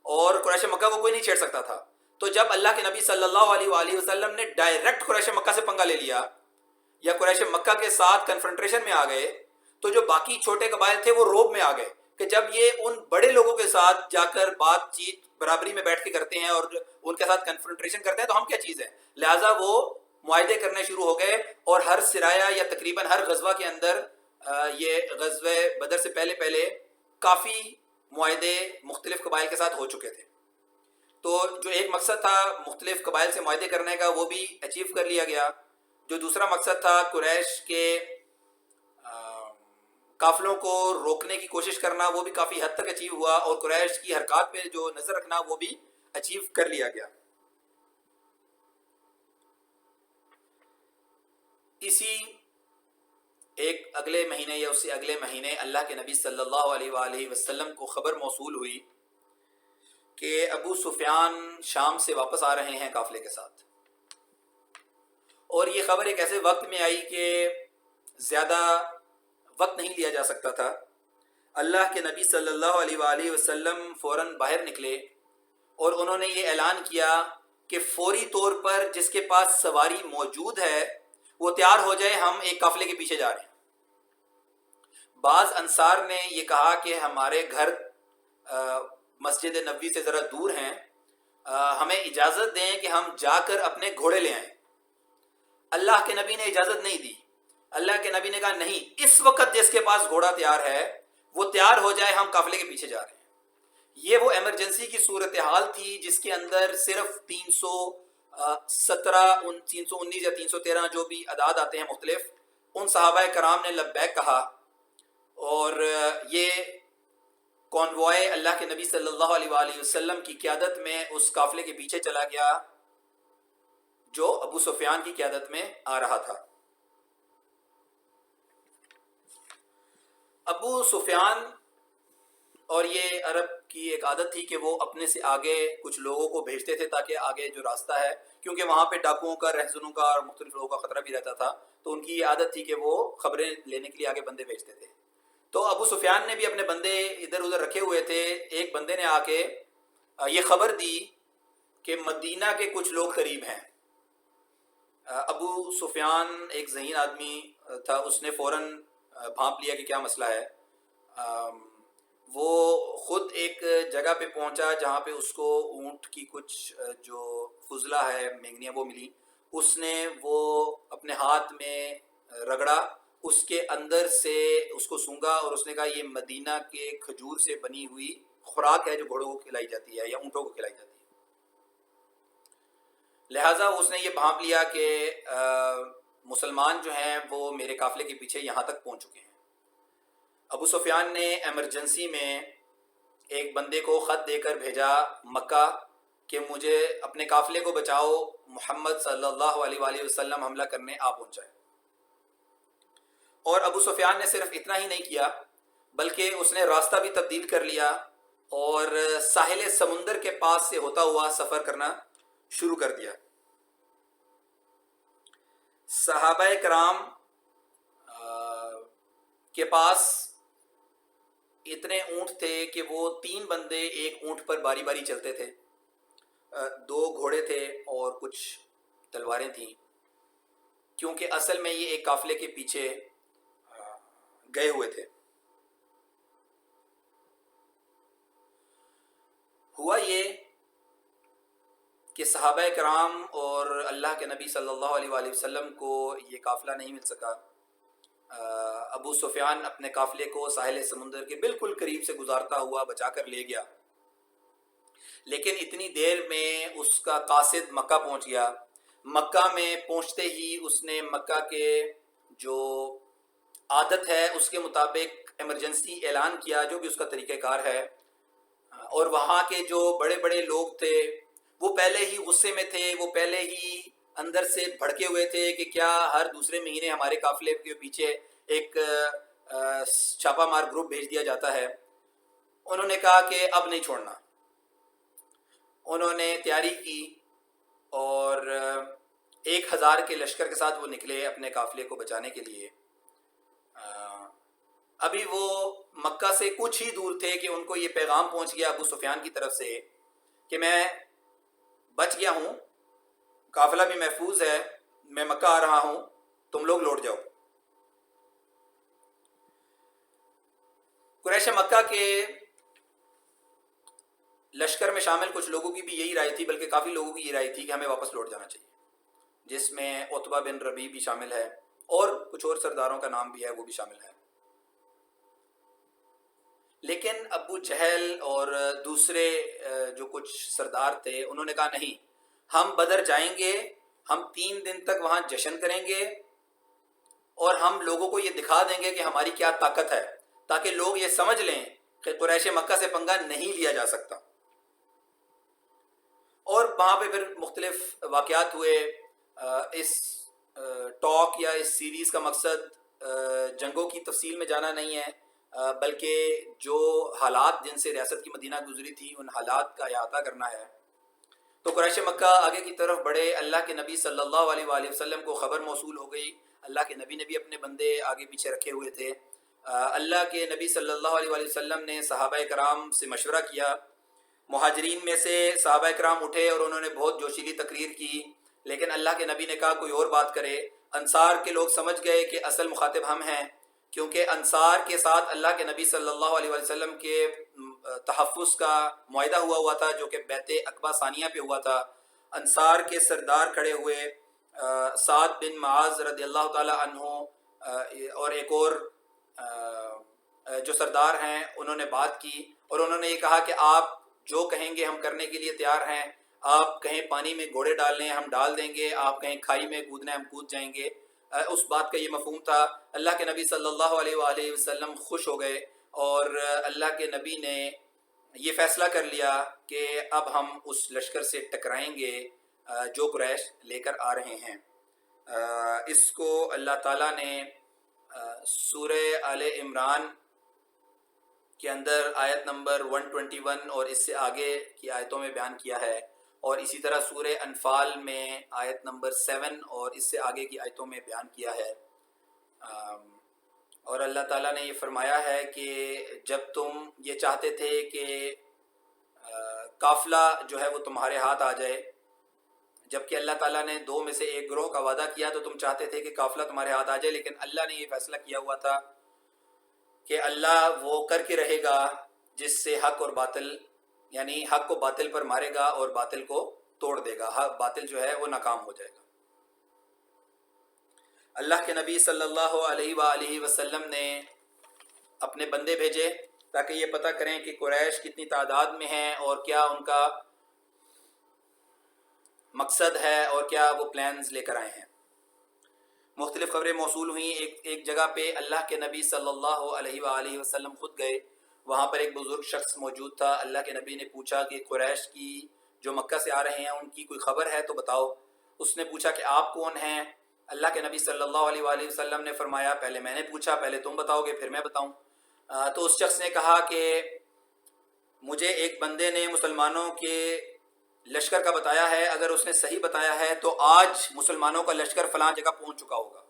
اور قریش مکہ کو کوئی نہیں چھیڑ سکتا تھا. تو جب اللہ کے نبی صلی اللہ علیہ وآلہ وسلم نے ڈائریکٹ قریش مکہ سے پنگا لے لیا یا قریش مکہ کے ساتھ کنفرنٹریشن میں آ گئے، تو جو باقی چھوٹے قبائل تھے وہ روب میں آ گئے کہ جب یہ ان بڑے لوگوں کے ساتھ جا کر بات چیت برابری میں بیٹھ کے کرتے ہیں اور ان کے ساتھ کنفرنٹریشن کرتے ہیں تو ہم کیا چیز ہے. لہٰذا وہ معاہدے کرنے شروع ہو گئے، اور ہر سرایا یا تقریباً ہر غزوہ کے اندر، یہ غزوہ بدر سے پہلے کافی معاہدے مختلف قبائل کے ساتھ ہو چکے تھے. تو جو ایک مقصد تھا مختلف قبائل سے معاہدے کرنے کا وہ بھی اچیو کر لیا گیا. جو دوسرا مقصد تھا قریش کے قافلوں کو روکنے کی کوشش کرنا، وہ بھی کافی حد تک اچیو ہوا، اور قریش کی حرکات پہ جو نظر رکھنا وہ بھی اچیو کر لیا گیا. اسی ایک اگلے مہینے یا اس سے اگلے مہینے اللہ کے نبی صلی اللہ علیہ وآلہ وسلم کو خبر موصول ہوئی کہ ابو سفیان شام سے واپس آ رہے ہیں قافلے کے ساتھ. اور یہ خبر ایک ایسے وقت میں آئی کہ زیادہ وقت نہیں لیا جا سکتا تھا. اللہ کے نبی صلی اللہ علیہ وآلہ وسلم فوراً باہر نکلے اور انہوں نے یہ اعلان کیا کہ فوری طور پر جس کے پاس سواری موجود ہے وہ تیار ہو جائے، ہم ایک قافلے کے پیچھے جا رہے ہیں. بعض انصار نے یہ کہا کہ ہمارے گھر مسجد نبوی سے ذرا دور ہیں، ہمیں اجازت دیں کہ ہم جا کر اپنے گھوڑے لے آئیں. اللہ کے نبی نے اجازت نہیں دی. اللہ کے نبی نے کہا نہیں، اس وقت جس کے پاس گھوڑا تیار ہے وہ تیار ہو جائے، ہم قافلے کے پیچھے جا رہے ہیں. یہ وہ ایمرجنسی کی صورتحال تھی جس کے اندر صرف 317 319 یا 313 جو بھی اعداد آتے ہیں مختلف، ان صحابہ کرام نے لبیک کہا، اور یہ کانوائے اللہ کے نبی صلی اللہ علیہ وآلہ وسلم کی قیادت میں اس قافلے کے پیچھے چلا گیا جو ابو سفیان کی قیادت میں آ رہا تھا. ابو سفیان، اور یہ عرب کی ایک عادت تھی کہ وہ اپنے سے آگے کچھ لوگوں کو بھیجتے تھے تاکہ آگے جو راستہ ہے، کیونکہ وہاں پہ ڈاکوؤں کا، رہزنوں کا اور مختلف لوگوں کا خطرہ بھی رہتا تھا، تو ان کی یہ عادت تھی کہ وہ خبریں لینے کے لیے آگے بندے بھیجتے تھے. تو ابو سفیان نے بھی اپنے بندے ادھر ادھر رکھے ہوئے تھے. ایک بندے نے آ کے یہ خبر دی کہ مدینہ کے کچھ لوگ قریب ہیں. ابو سفیان ایک ذہین آدمی تھا، اس نے فوراً بھانپ لیا کہ کیا مسئلہ ہے. وہ خود ایک جگہ پہ پہنچا جہاں پہ اس کو اونٹ کی کچھ جو فضلہ ہے، مینگنیاں، وہ ملی. اس نے وہ اپنے ہاتھ میں رگڑا، اس کے اندر سے اس کو سونگا، اور اس نے کہا یہ مدینہ کے کھجور سے بنی ہوئی خوراک ہے جو گھوڑوں کو کھلائی جاتی ہے یا اونٹوں کو کھلائی جاتی ہے. لہٰذا اس نے یہ بھانپ لیا کہ مسلمان جو ہیں وہ میرے قافلے کے پیچھے یہاں تک پہنچ چکے ہیں. ابو سفیان نے ایمرجنسی میں ایک بندے کو خط دے کر بھیجا مکہ کہ مجھے اپنے قافلے کو بچاؤ، محمد صلی اللہ علیہ وآلہ وسلم حملہ کرنے آ پہنچا ہے. اور ابو سفیان نے صرف اتنا ہی نہیں کیا بلکہ اس نے راستہ بھی تبدیل کر لیا اور ساحل سمندر کے پاس سے ہوتا ہوا سفر کرنا شروع کر دیا. صحابہ کرام کے پاس اتنے اونٹ تھے کہ وہ 3 بندے ایک اونٹ پر باری باری چلتے تھے. 2 گھوڑے تھے اور کچھ تلواریں تھیں، کیونکہ اصل میں یہ ایک قافلے کے پیچھے گئے ہوئے تھے. ہوا یہ کہ صحابہ کرام اور اللہ کے نبی صلی اللہ علیہ وآلہ وسلم کو یہ قافلہ نہیں مل سکا. ابو سفیان اپنے قافلے کو ساحل سمندر کے بالکل قریب سے گزارتا ہوا بچا کر لے گیا، لیکن اتنی دیر میں اس کا قاصد مکہ پہنچ گیا. مکہ میں پہنچتے ہی اس نے مکہ کے جو عادت ہے اس کے مطابق ایمرجنسی اعلان کیا، جو بھی اس کا طریقہ کار ہے. اور وہاں کے جو بڑے بڑے لوگ تھے وہ پہلے ہی غصے میں تھے، وہ پہلے ہی اندر سے بھڑکے ہوئے تھے کہ کیا ہر دوسرے مہینے ہمارے قافلے کے پیچھے ایک چھاپا مار گروپ بھیج دیا جاتا ہے. انہوں نے کہا کہ اب نہیں چھوڑنا. انہوں نے تیاری کی اور 1000 کے لشکر کے ساتھ وہ نکلے اپنے قافلے کو بچانے کے لیے. ابھی وہ مکہ سے کچھ ہی دور تھے کہ ان کو یہ پیغام پہنچ گیا ابو سفیان کی طرف سے کہ میں بچ گیا ہوں، قافلہ بھی محفوظ ہے، میں مکہ آ رہا ہوں، تم لوگ لوٹ جاؤ. قریش مکہ کے لشکر میں شامل کچھ لوگوں کی بھی یہی رائے تھی، بلکہ کافی لوگوں کی یہ رائے تھی کہ ہمیں واپس لوٹ جانا چاہیے، جس میں عتبہ بن ربیع بھی شامل ہے اور کچھ اور سرداروں کا نام بھی ہے، وہ بھی شامل ہے. لیکن ابو جہل اور دوسرے جو کچھ سردار تھے انہوں نے کہا نہیں، ہم بدر جائیں گے، ہم 3 دن تک وہاں جشن کریں گے اور ہم لوگوں کو یہ دکھا دیں گے کہ ہماری کیا طاقت ہے، تاکہ لوگ یہ سمجھ لیں کہ قریش مکہ سے پنگا نہیں لیا جا سکتا. اور وہاں پہ پھر مختلف واقعات ہوئے. اس ٹاک یا اس سیریز کا مقصد جنگوں کی تفصیل میں جانا نہیں ہے، بلکہ جو حالات جن سے ریاست کی مدینہ گزری تھی ان حالات کا احاطہ کرنا ہے. تو قریش مکہ آگے کی طرف بڑھے، اللہ کے نبی صلی اللہ علیہ وآلہ وسلم کو خبر موصول ہو گئی، اللہ کے نبی نے بھی اپنے بندے آگے پیچھے رکھے ہوئے تھے۔ اللہ کے نبی صلی اللہ علیہ وآلہ وسلم نے صحابہ کرام سے مشورہ کیا۔ مہاجرین میں سے صحابہ کرام اٹھے اور انہوں نے بہت جوشیلی تقریر کی، لیکن اللہ کے نبی نے کہا کوئی اور بات کرے۔ انصار کے لوگ سمجھ گئے کہ اصل مخاطب ہم ہیں، کیونکہ انصار کے ساتھ اللہ کے نبی صلی اللہ علیہ وسلم کے تحفظ کا معاہدہ ہوا تھا، جو کہ بیعت عقبہ ثانیہ پہ ہوا تھا۔ انصار کے سردار کھڑے ہوئے، سعد بن معاذ رضی اللہ تعالی عنہ اور ایک اور جو سردار ہیں، انہوں نے بات کی اور انہوں نے یہ کہا کہ آپ جو کہیں گے ہم کرنے کے لیے تیار ہیں، آپ کہیں پانی میں گھوڑے ڈالنے ہم ڈال دیں گے، آپ کہیں کھائی میں کودنا ہم کود جائیں گے۔ اس بات کا یہ مفہوم تھا۔ اللہ کے نبی صلی اللہ علیہ وآلہ وسلم خوش ہو گئے اور اللہ کے نبی نے یہ فیصلہ کر لیا کہ اب ہم اس لشکر سے ٹکرائیں گے جو قریش لے کر آ رہے ہیں۔ اس کو اللہ تعالیٰ نے سورہ آل عمران کے اندر آیت نمبر 121 اور اس سے آگے کی آیتوں میں بیان کیا ہے، اور اسی طرح سورہ انفال میں آیت نمبر 7 اور اس سے آگے کی آیتوں میں بیان کیا ہے۔ اور اللہ تعالیٰ نے یہ فرمایا ہے کہ جب تم یہ چاہتے تھے کہ قافلہ جو ہے وہ تمہارے ہاتھ آ جائے، جبکہ اللہ تعالیٰ نے دو میں سے ایک گروہ کا وعدہ کیا تو تم چاہتے تھے کہ قافلہ تمہارے ہاتھ آ جائے، لیکن اللہ نے یہ فیصلہ کیا ہوا تھا کہ اللہ وہ کر کے رہے گا جس سے حق اور باطل، یعنی حق کو باطل پر مارے گا اور باطل کو توڑ دے گا، حق باطل جو ہے وہ ناکام ہو جائے گا۔ اللہ کے نبی صلی اللہ علیہ وآلہ وسلم نے اپنے بندے بھیجے تاکہ یہ پتہ کریں کہ قریش کتنی تعداد میں ہیں اور کیا ان کا مقصد ہے اور کیا وہ پلانز لے کر آئے ہیں۔ مختلف خبریں موصول ہوئیں۔ ایک جگہ پہ اللہ کے نبی صلی اللہ علیہ وآلہ وسلم خود گئے، وہاں پر ایک بزرگ شخص موجود تھا۔ اللہ کے نبی نے پوچھا کہ قریش کی جو مکہ سے آ رہے ہیں ان کی کوئی خبر ہے تو بتاؤ۔ اس نے پوچھا کہ آپ کون ہیں؟ اللہ کے نبی صلی اللہ علیہ وآلہ وسلم نے فرمایا پہلے میں نے پوچھا، پہلے تم بتاؤ گے پھر میں بتاؤں۔ تو اس شخص نے کہا کہ مجھے ایک بندے نے مسلمانوں کے لشکر کا بتایا ہے، اگر اس نے صحیح بتایا ہے تو آج مسلمانوں کا لشکر فلاں جگہ پہنچ چکا ہوگا۔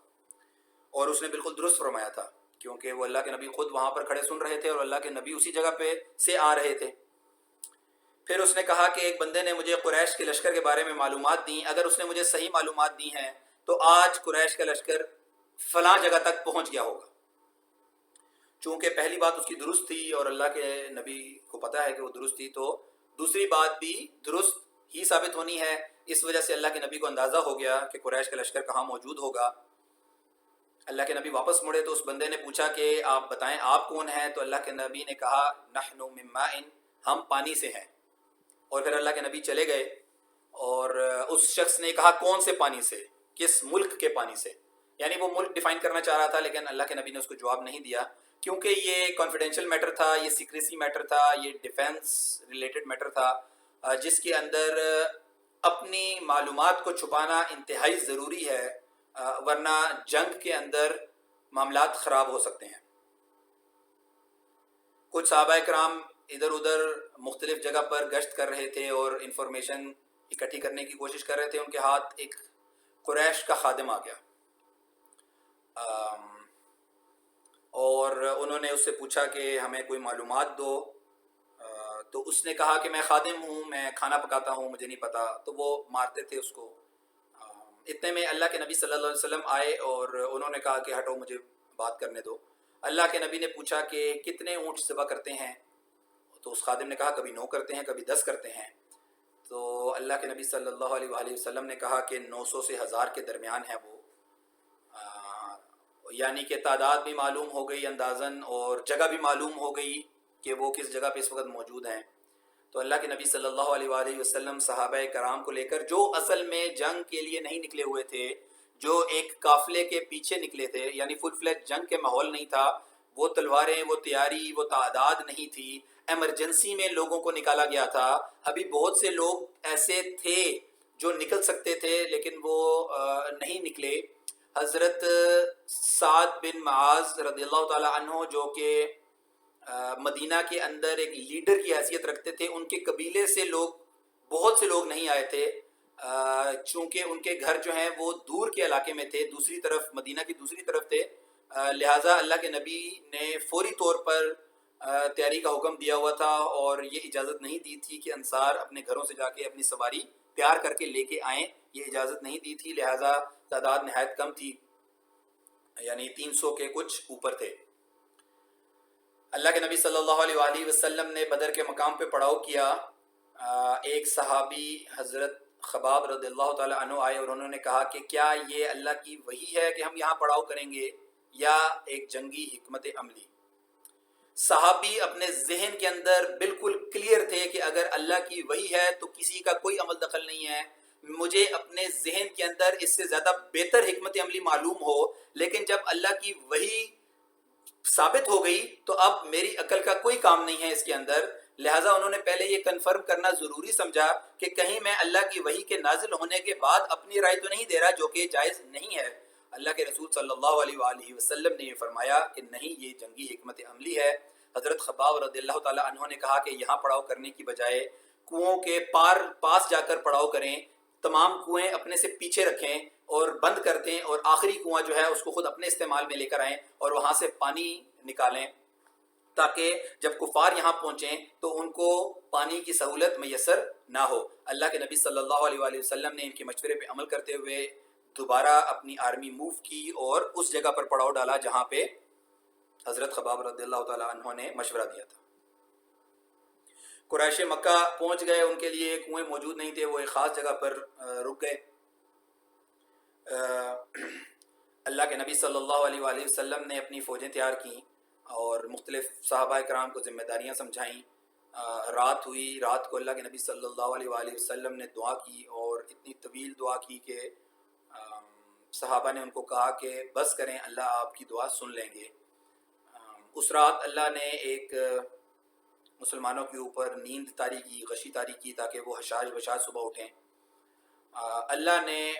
اور اس نے بالکل درست فرمایا تھا، کیونکہ وہ اللہ کے نبی خود وہاں پر کھڑے سن رہے تھے اور اللہ کے نبی اسی جگہ پہ سے آ رہے تھے۔ پھر اس نے کہا کہ ایک بندے نے مجھے قریش کے لشکر کے بارے میں معلومات دیں، اگر اس نے مجھے صحیح معلومات دی ہیں تو آج قریش کا لشکر فلاں جگہ تک پہنچ گیا ہوگا۔ چونکہ پہلی بات اس کی درست تھی اور اللہ کے نبی کو پتہ ہے کہ وہ درست تھی، تو دوسری بات بھی درست ہی ثابت ہونی ہے۔ اس وجہ سے اللہ کے نبی کو اندازہ ہو گیا کہ قریش کا لشکر کہاں موجود ہوگا۔ اللہ کے نبی واپس مڑے تو اس بندے نے پوچھا کہ آپ بتائیں آپ کون ہیں؟ تو اللہ کے نبی نے کہا نحن من ماء، ہم پانی سے ہیں۔ اور پھر اللہ کے نبی چلے گئے اور اس شخص نے کہا کون سے پانی سے، کس ملک کے پانی سے؟ یعنی وہ ملک ڈیفائن کرنا چاہ رہا تھا، لیکن اللہ کے نبی نے اس کو جواب نہیں دیا، کیونکہ یہ کانفیڈینشیل میٹر تھا، یہ سیکریسی میٹر تھا، یہ ڈیفینس ریلیٹڈ میٹر تھا، جس کے اندر اپنی معلومات کو چھپانا انتہائی ضروری ہے، ورنہ جنگ کے اندر معاملات خراب ہو سکتے ہیں۔ کچھ صحابہ کرام ادھر ادھر مختلف جگہ پر گشت کر رہے تھے اور انفارمیشن اکٹھی کرنے کی کوشش کر رہے تھے، ان کے ہاتھ ایک قریش کا خادم آ گیا اور انہوں نے اس سے پوچھا کہ ہمیں کوئی معلومات دو، تو اس نے کہا کہ میں خادم ہوں، میں کھانا پکاتا ہوں، مجھے نہیں پتا، تو وہ مارتے تھے اس کو۔ اتنے میں اللہ کے نبی صلی اللہ علیہ وسلم آئے اور انہوں نے کہا کہ ہٹو مجھے بات کرنے دو۔ اللہ کے نبی نے پوچھا کہ کتنے اونٹ ذبح کرتے ہیں؟ تو اس خادم نے کہا کبھی 9 کرتے ہیں، کبھی 10 کرتے ہیں۔ تو اللہ کے نبی صلی اللہ علیہ وآلہ وسلم نے کہا کہ 900 سے 1000 کے درمیان ہے وہ، یعنی کہ تعداد بھی معلوم ہو گئی اندازاً اور جگہ بھی معلوم ہو گئی کہ وہ کس جگہ پہ اس وقت موجود ہیں۔ تو اللہ کے نبی صلی اللہ علیہ وآلہ وسلم صحابہ کرام کو لے کر، جو اصل میں جنگ کے لیے نہیں نکلے ہوئے تھے، جو ایک قافلے کے پیچھے نکلے تھے، یعنی فل فلیج جنگ کے ماحول نہیں تھا، وہ تلواریں، وہ تیاری، وہ تعداد نہیں تھی، ایمرجنسی میں لوگوں کو نکالا گیا تھا۔ ابھی بہت سے لوگ ایسے تھے جو نکل سکتے تھے لیکن وہ نہیں نکلے۔ حضرت سعد بن معاذ رضی اللہ تعالی عنہ، جو کہ مدینہ کے اندر ایک لیڈر کی حیثیت رکھتے تھے، ان کے قبیلے سے لوگ بہت سے لوگ نہیں آئے تھے، چونکہ ان کے گھر جو ہیں وہ دور کے علاقے میں تھے، دوسری طرف مدینہ کی دوسری طرف تھے، لہٰذا اللہ کے نبی نے فوری طور پر تیاری کا حکم دیا ہوا تھا، اور یہ اجازت نہیں دی تھی کہ انصار اپنے گھروں سے جا کے اپنی سواری تیار کر کے لے کے آئیں، یہ اجازت نہیں دی تھی، لہٰذا تعداد نہایت کم تھی، یعنی 300 کے کچھ اوپر تھے۔ اللہ کے نبی صلی اللہ علیہ وآلہ وسلم نے بدر کے مقام پہ پڑاؤ کیا۔ ایک صحابی حضرت خباب رضی اللہ تعالی عنہ آئے اور انہوں نے کہا کہ کیا یہ اللہ کی وحی ہے کہ ہم یہاں پڑاؤ کریں گے یا ایک جنگی حکمت عملی؟ صحابی اپنے ذہن کے اندر بالکل کلیئر تھے کہ اگر اللہ کی وحی ہے تو کسی کا کوئی عمل دخل نہیں ہے، مجھے اپنے ذہن کے اندر اس سے زیادہ بہتر حکمت عملی معلوم ہو، لیکن جب اللہ کی وحی ثابت ہو گئی تو اب میری عقل کا کوئی کام نہیں ہے اس کے اندر، لہٰذا انہوں نے پہلے یہ کنفرم کرنا ضروری سمجھا کہ کہیں میں اللہ کی وحی کے نازل ہونے کے بعد اپنی رائے تو نہیں دے رہا، جو کہ جائز نہیں ہے۔ اللہ کے رسول صلی اللہ علیہ وآلہ وسلم نے یہ فرمایا کہ نہیں، یہ جنگی حکمت عملی ہے۔ حضرت خباب رضی اللہ تعالیٰ عنہ نے کہا کہ یہاں پڑاؤ کرنے کی بجائے کنوؤں کے پاس جا کر پڑاؤ کریں، تمام کنویں اپنے سے پیچھے رکھیں اور بند کر دیں، اور آخری کنواں جو ہے اس کو خود اپنے استعمال میں لے کر آئیں اور وہاں سے پانی نکالیں، تاکہ جب کفار یہاں پہنچیں تو ان کو پانی کی سہولت میسر نہ ہو۔ اللہ کے نبی صلی اللہ علیہ وآلہ وسلم نے ان کے مشورے پہ عمل کرتے ہوئے دوبارہ اپنی آرمی موو کی اور اس جگہ پر پڑاؤ ڈالا جہاں پہ حضرت خباب رضی اللہ تعالیٰ عنہ نے مشورہ دیا تھا۔ قریش مکہ پہنچ گئے، ان کے لیے کنویں موجود نہیں تھے، وہ ایک خاص جگہ پر رک گئے۔ اللہ کے نبی صلی اللہ علیہ وآلہ وسلم نے اپنی فوجیں تیار کیں اور مختلف صحابہ کرام کو ذمہ داریاں سمجھائیں۔ رات ہوئی، رات کو اللہ کے نبی صلی اللہ علیہ وآلہ وسلم نے دعا کی، اور اتنی طویل دعا کی کہ صحابہ نے ان کو کہا کہ بس کریں، اللہ آپ کی دعا سن لیں گے۔ اس رات اللہ نے ایک مسلمانوں کے اوپر نیند طاری کی، غشی طاری کی، تاکہ وہ حشاش بشاش صبح اٹھیں۔ اللہ نے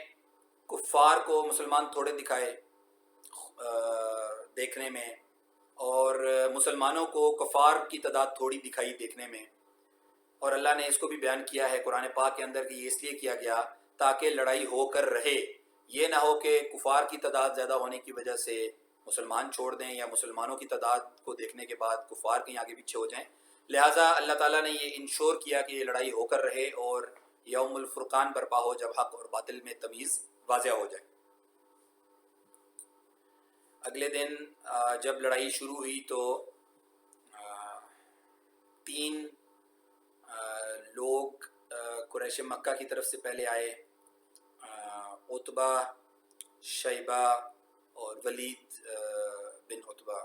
کفار کو مسلمان تھوڑے دکھائے دیکھنے میں، اور مسلمانوں کو کفار کی تعداد تھوڑی دکھائی دیکھنے میں، اور اللہ نے اس کو بھی بیان کیا ہے قرآن پاک کے اندر کہ یہ اس لیے کیا گیا تاکہ لڑائی ہو کر رہے، یہ نہ ہو کہ کفار کی تعداد زیادہ ہونے کی وجہ سے مسلمان چھوڑ دیں، یا مسلمانوں کی تعداد کو دیکھنے کے بعد کفار کہیں آگے پیچھے ہو جائیں۔ لہٰذا اللہ تعالیٰ نے یہ انشور کیا کہ یہ لڑائی ہو کر رہے اور یوم الفرقان برپا ہو، جب حق اور باطل میں تمیز واضح ہو جائے۔ اگلے دن جب لڑائی شروع ہوئی تو 3 لوگ قریش مکہ کی طرف سے پہلے آئے، عتبہ، شیبہ اور ولید بن عتبہ۔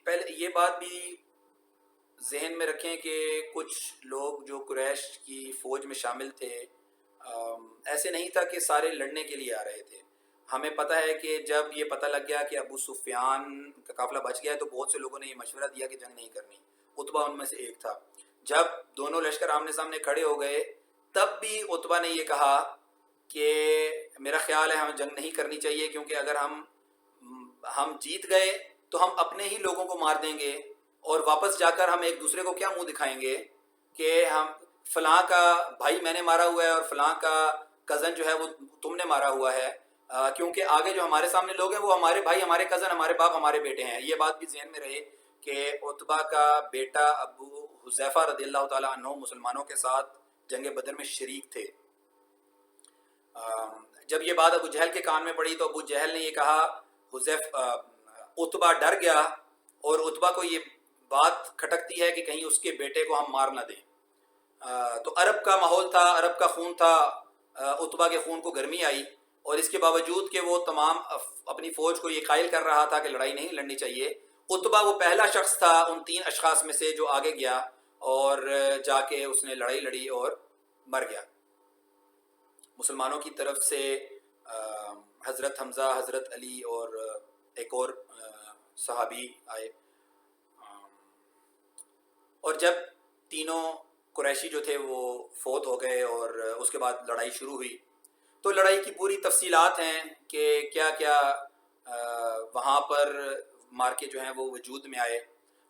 پہلے یہ بات بھی ذہن میں رکھیں کہ کچھ لوگ جو قریش کی فوج میں شامل تھے، ایسے نہیں تھا کہ سارے لڑنے کے لیے آ رہے تھے۔ ہمیں پتہ ہے کہ جب یہ پتہ لگ گیا کہ ابو سفیان کا قافلہ بچ گیا ہے تو بہت سے لوگوں نے یہ مشورہ دیا کہ جنگ نہیں کرنی، عتبہ ان میں سے ایک تھا۔ جب دونوں لشکر آمنے سامنے کھڑے ہو گئے تب بھی عتبہ نے یہ کہا کہ میرا خیال ہے ہمیں جنگ نہیں کرنی چاہیے، کیونکہ اگر ہم جیت گئے تو ہم اپنے ہی لوگوں کو مار دیں گے، اور واپس جا کر ہم ایک دوسرے کو کیا منہ دکھائیں گے کہ ہم فلاں کا بھائی میں نے مارا ہوا ہے اور فلاں کا کزن جو ہے وہ تم نے مارا ہوا ہے، کیونکہ آگے جو ہمارے سامنے لوگ ہیں وہ ہمارے بھائی، ہمارے کزن، ہمارے باپ، ہمارے بیٹے ہیں۔ یہ بات بھی ذہن میں رہے کہ عتبہ کا بیٹا ابو حذیفہ رضی اللہ تعالیٰ عنہ مسلمانوں کے ساتھ جنگ بدر میں شریک تھے۔ جب یہ بات ابو جہل کے کان میں پڑی تو ابو جہل نے یہ کہا، عتبہ ڈر گیا، اور عتبہ کو یہ بات کھٹکتی ہے کہ کہیں اس کے بیٹے کو ہم مار نہ دیں۔ تو عرب کا ماحول تھا، عرب کا خون تھا، عتبہ کے خون کو گرمی آئی، اور اس کے باوجود کہ وہ تمام اپنی فوج کو یہ قائل کر رہا تھا کہ لڑائی نہیں لڑنی چاہیے، عتبہ وہ پہلا شخص تھا ان 3 اشخاص میں سے جو آگے گیا اور جا کے اس نے لڑائی لڑی اور مر گیا۔ مسلمانوں کی طرف سے حضرت حمزہ، حضرت علی اور ایک اور صحابی آئے، اور جب تینوں قریشی جو تھے وہ فوت ہو گئے اور اس کے بعد لڑائی شروع ہوئی، تو لڑائی کی پوری تفصیلات ہیں کہ کیا کیا وہاں پر مارکے جو ہیں وہ وجود میں آئے،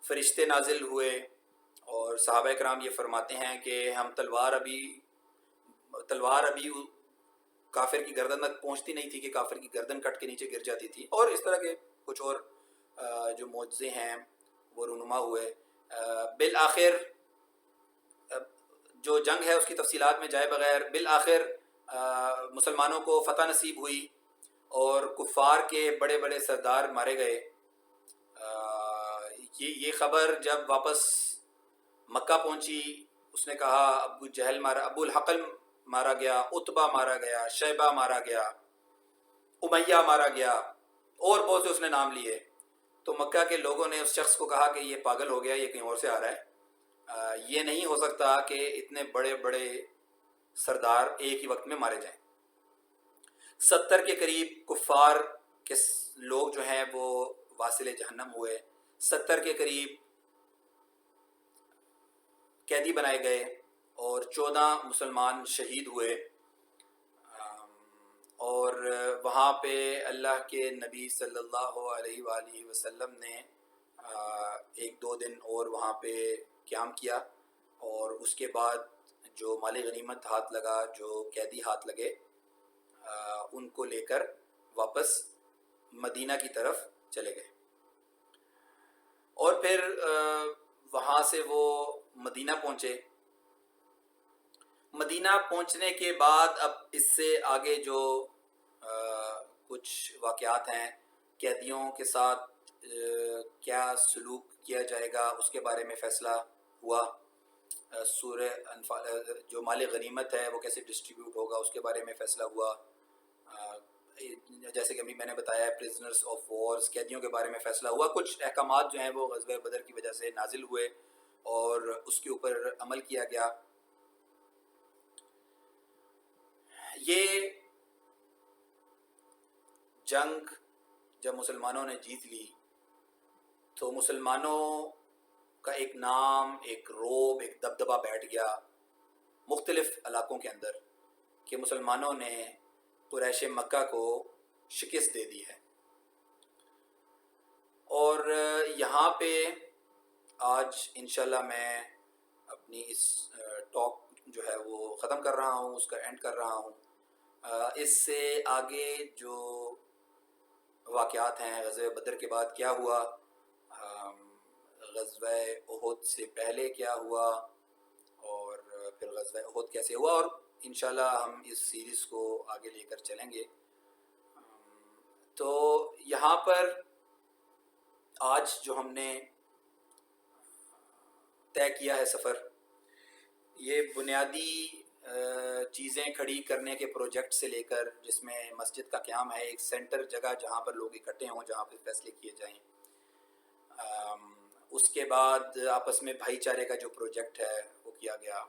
فرشتے نازل ہوئے اور صحابہ کرام یہ فرماتے ہیں کہ ہم تلوار ابھی کافر کی گردن تک پہنچتی نہیں تھی کہ کافر کی گردن کٹ کے نیچے گر جاتی تھی، اور اس طرح کے کچھ اور جو معجزے ہیں وہ رونما ہوئے۔ بالآخر جو جنگ ہے اس کی تفصیلات میں جائے بغیر، بالآخر مسلمانوں کو فتح نصیب ہوئی اور کفار کے بڑے بڑے سردار مارے گئے۔ یہ خبر جب واپس مکہ پہنچی، اس نے کہا ابو جہل مارا، ابو الحقل مارا گیا، عتبہ مارا گیا، شیبہ مارا گیا، امیہ مارا گیا، اور بہت سے اس نے نام لیے۔ تو مکہ کے لوگوں نے اس شخص کو کہا کہ یہ پاگل ہو گیا، یہ کہیں اور سے آ رہا ہے، یہ نہیں ہو سکتا کہ اتنے بڑے بڑے سردار ایک ہی وقت میں مارے جائیں۔ 70 کے قریب کفار کے لوگ جو ہیں وہ واصل جہنم ہوئے، 70 کے قریب قیدی بنائے گئے، اور 14 مسلمان شہید ہوئے۔ اور وہاں پہ اللہ کے نبی صلی اللہ علیہ وآلہ وسلم نے ایک دو دن اور وہاں پہ قیام کیا، اور اس کے بعد جو مال غنیمت ہاتھ لگا، جو قیدی ہاتھ لگے، ان کو لے کر واپس مدینہ کی طرف چلے گئے۔ اور پھر وہاں سے وہ مدینہ پہنچے۔ مدینہ پہنچنے کے بعد اب اس سے آگے جو کچھ واقعات ہیں، قیدیوں کے ساتھ کیا سلوک کیا جائے گا اس کے بارے میں فیصلہ ہوا۔ سورہ انفال جو مال غنیمت ہے وہ کیسے ڈسٹریبیوٹ ہوگا اس کے بارے میں فیصلہ ہوا۔ جیسے کہ ابھی میں نے بتایا پرزنرز آف وارز، قیدیوں کے بارے میں فیصلہ ہوا۔ کچھ احکامات جو ہیں وہ غزوہ بدر کی وجہ سے نازل ہوئے اور اس کے اوپر عمل کیا گیا۔ یہ جنگ جب مسلمانوں نے جیت لی تو مسلمانوں کا ایک نام، ایک روب، ایک دبدبہ بیٹھ گیا مختلف علاقوں کے اندر کہ مسلمانوں نے قریش مکہ کو شکست دے دی ہے۔ اور یہاں پہ آج انشاءاللہ میں اپنی اس ٹاک جو ہے وہ ختم کر رہا ہوں، اس کا اینڈ کر رہا ہوں۔ اس سے آگے جو واقعات ہیں، غزوہ بدر کے بعد کیا ہوا، غزوہ احد سے پہلے کیا ہوا، اور پھر غزوہ احد کیسے ہوا، اور انشاءاللہ ہم اس سیریز کو آگے لے کر چلیں گے۔ تو یہاں پر آج جو ہم نے طے کیا ہے سفر، یہ بنیادی چیزیں کھڑی کرنے کے پروجیکٹ سے لے کر، جس میں مسجد کا قیام ہے، ایک سینٹر جگہ جہاں پر لوگ اکٹھے ہوں، جہاں پر فیصلے کیے جائیں، اس کے بعد آپس میں بھائی چارے کا جو پروجیکٹ ہے وہ کیا گیا،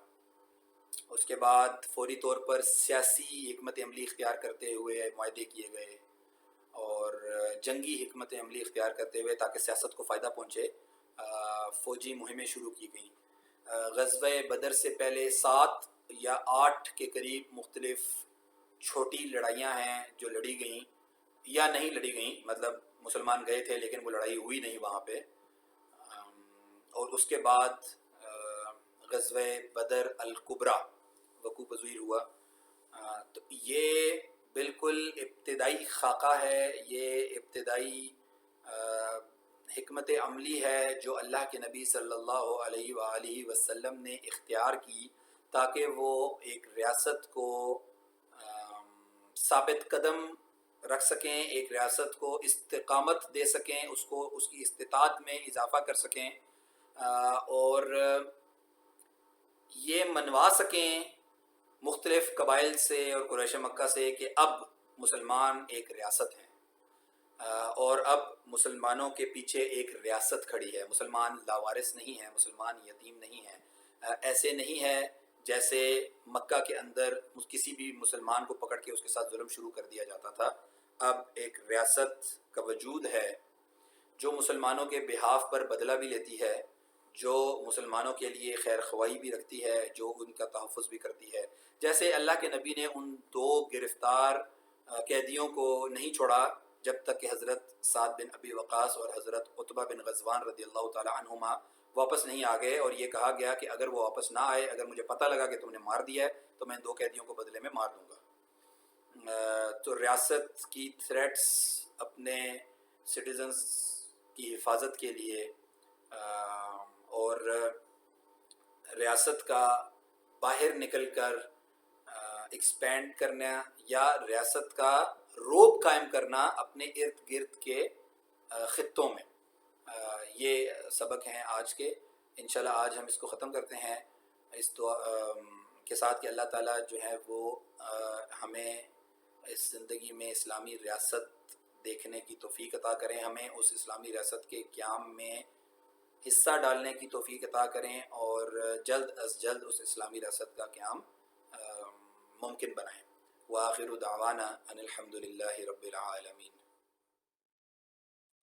اس کے بعد فوری طور پر سیاسی حکمت عملی اختیار کرتے ہوئے معاہدے کیے گئے، اور جنگی حکمت عملی اختیار کرتے ہوئے تاکہ سیاست کو فائدہ پہنچے فوجی مہمیں شروع کی گئیں۔ غزوہ بدر سے پہلے 7 یا 8 کے قریب مختلف چھوٹی لڑائیاں ہیں جو لڑی گئیں یا نہیں لڑی گئیں، مطلب مسلمان گئے تھے لیکن وہ لڑائی ہوئی نہیں وہاں پہ۔ اور اس کے بعد غزوہ بدر الکبریٰ وقوع پذیر ہوا۔ تو یہ بالکل ابتدائی خاکہ ہے، یہ ابتدائی حکمت عملی ہے جو اللہ کے نبی صلی اللہ علیہ وآلہ وسلم نے اختیار کی تاکہ وہ ایک ریاست کو ثابت قدم رکھ سکیں، ایک ریاست کو استقامت دے سکیں، اس کو اس کی استطاعت میں اضافہ کر سکیں، اور یہ منوا سکیں مختلف قبائل سے اور قریش مکہ سے کہ اب مسلمان ایک ریاست ہیں، اور اب مسلمانوں کے پیچھے ایک ریاست کھڑی ہے، مسلمان لاوارث نہیں ہیں، مسلمان یتیم نہیں ہیں۔ ایسے نہیں ہے جیسے مکہ کے اندر کسی بھی مسلمان کو پکڑ کے اس کے ساتھ ظلم شروع کر دیا جاتا تھا۔ اب ایک ریاست کا وجود ہے جو مسلمانوں کے بہاف پر بدلہ بھی لیتی ہے، جو مسلمانوں کے لیے خیر خواہی بھی رکھتی ہے، جو ان کا تحفظ بھی کرتی ہے۔ جیسے اللہ کے نبی نے ان 2 گرفتار قیدیوں کو نہیں چھوڑا جب تک کہ حضرت سعد بن ابی وقاص اور حضرت عتبہ بن غزوان رضی اللہ تعالی عنہما واپس نہیں آ گئے، اور یہ کہا گیا کہ اگر وہ واپس نہ آئے، اگر مجھے پتہ لگا کہ تم نے مار دیا ہے تو میں ان 2 قیدیوں کو بدلے میں مار دوں گا۔ تو ریاست کی تھریٹس اپنے سٹیزنز کی حفاظت کے لیے اور ریاست کا باہر نکل کر ایکسپینڈ کرنا یا ریاست کا روب قائم کرنا اپنے ارد گرد کے خطوں میں، یہ سبق ہیں آج کے۔ انشاءاللہ آج ہم اس کو ختم کرتے ہیں اس دعا کے ساتھ کہ اللہ تعالیٰ جو ہے وہ ہمیں اس زندگی میں اسلامی ریاست دیکھنے کی توفیق عطا کریں، ہمیں اس اسلامی ریاست کے قیام میں حصہ ڈالنے کی توفیق عطا کریں، اور جلد از جلد اس اسلامی ریاست کا قیام ممکن بنائیں۔ وآخر دعوانا ان الحمد للہ رب العالمین۔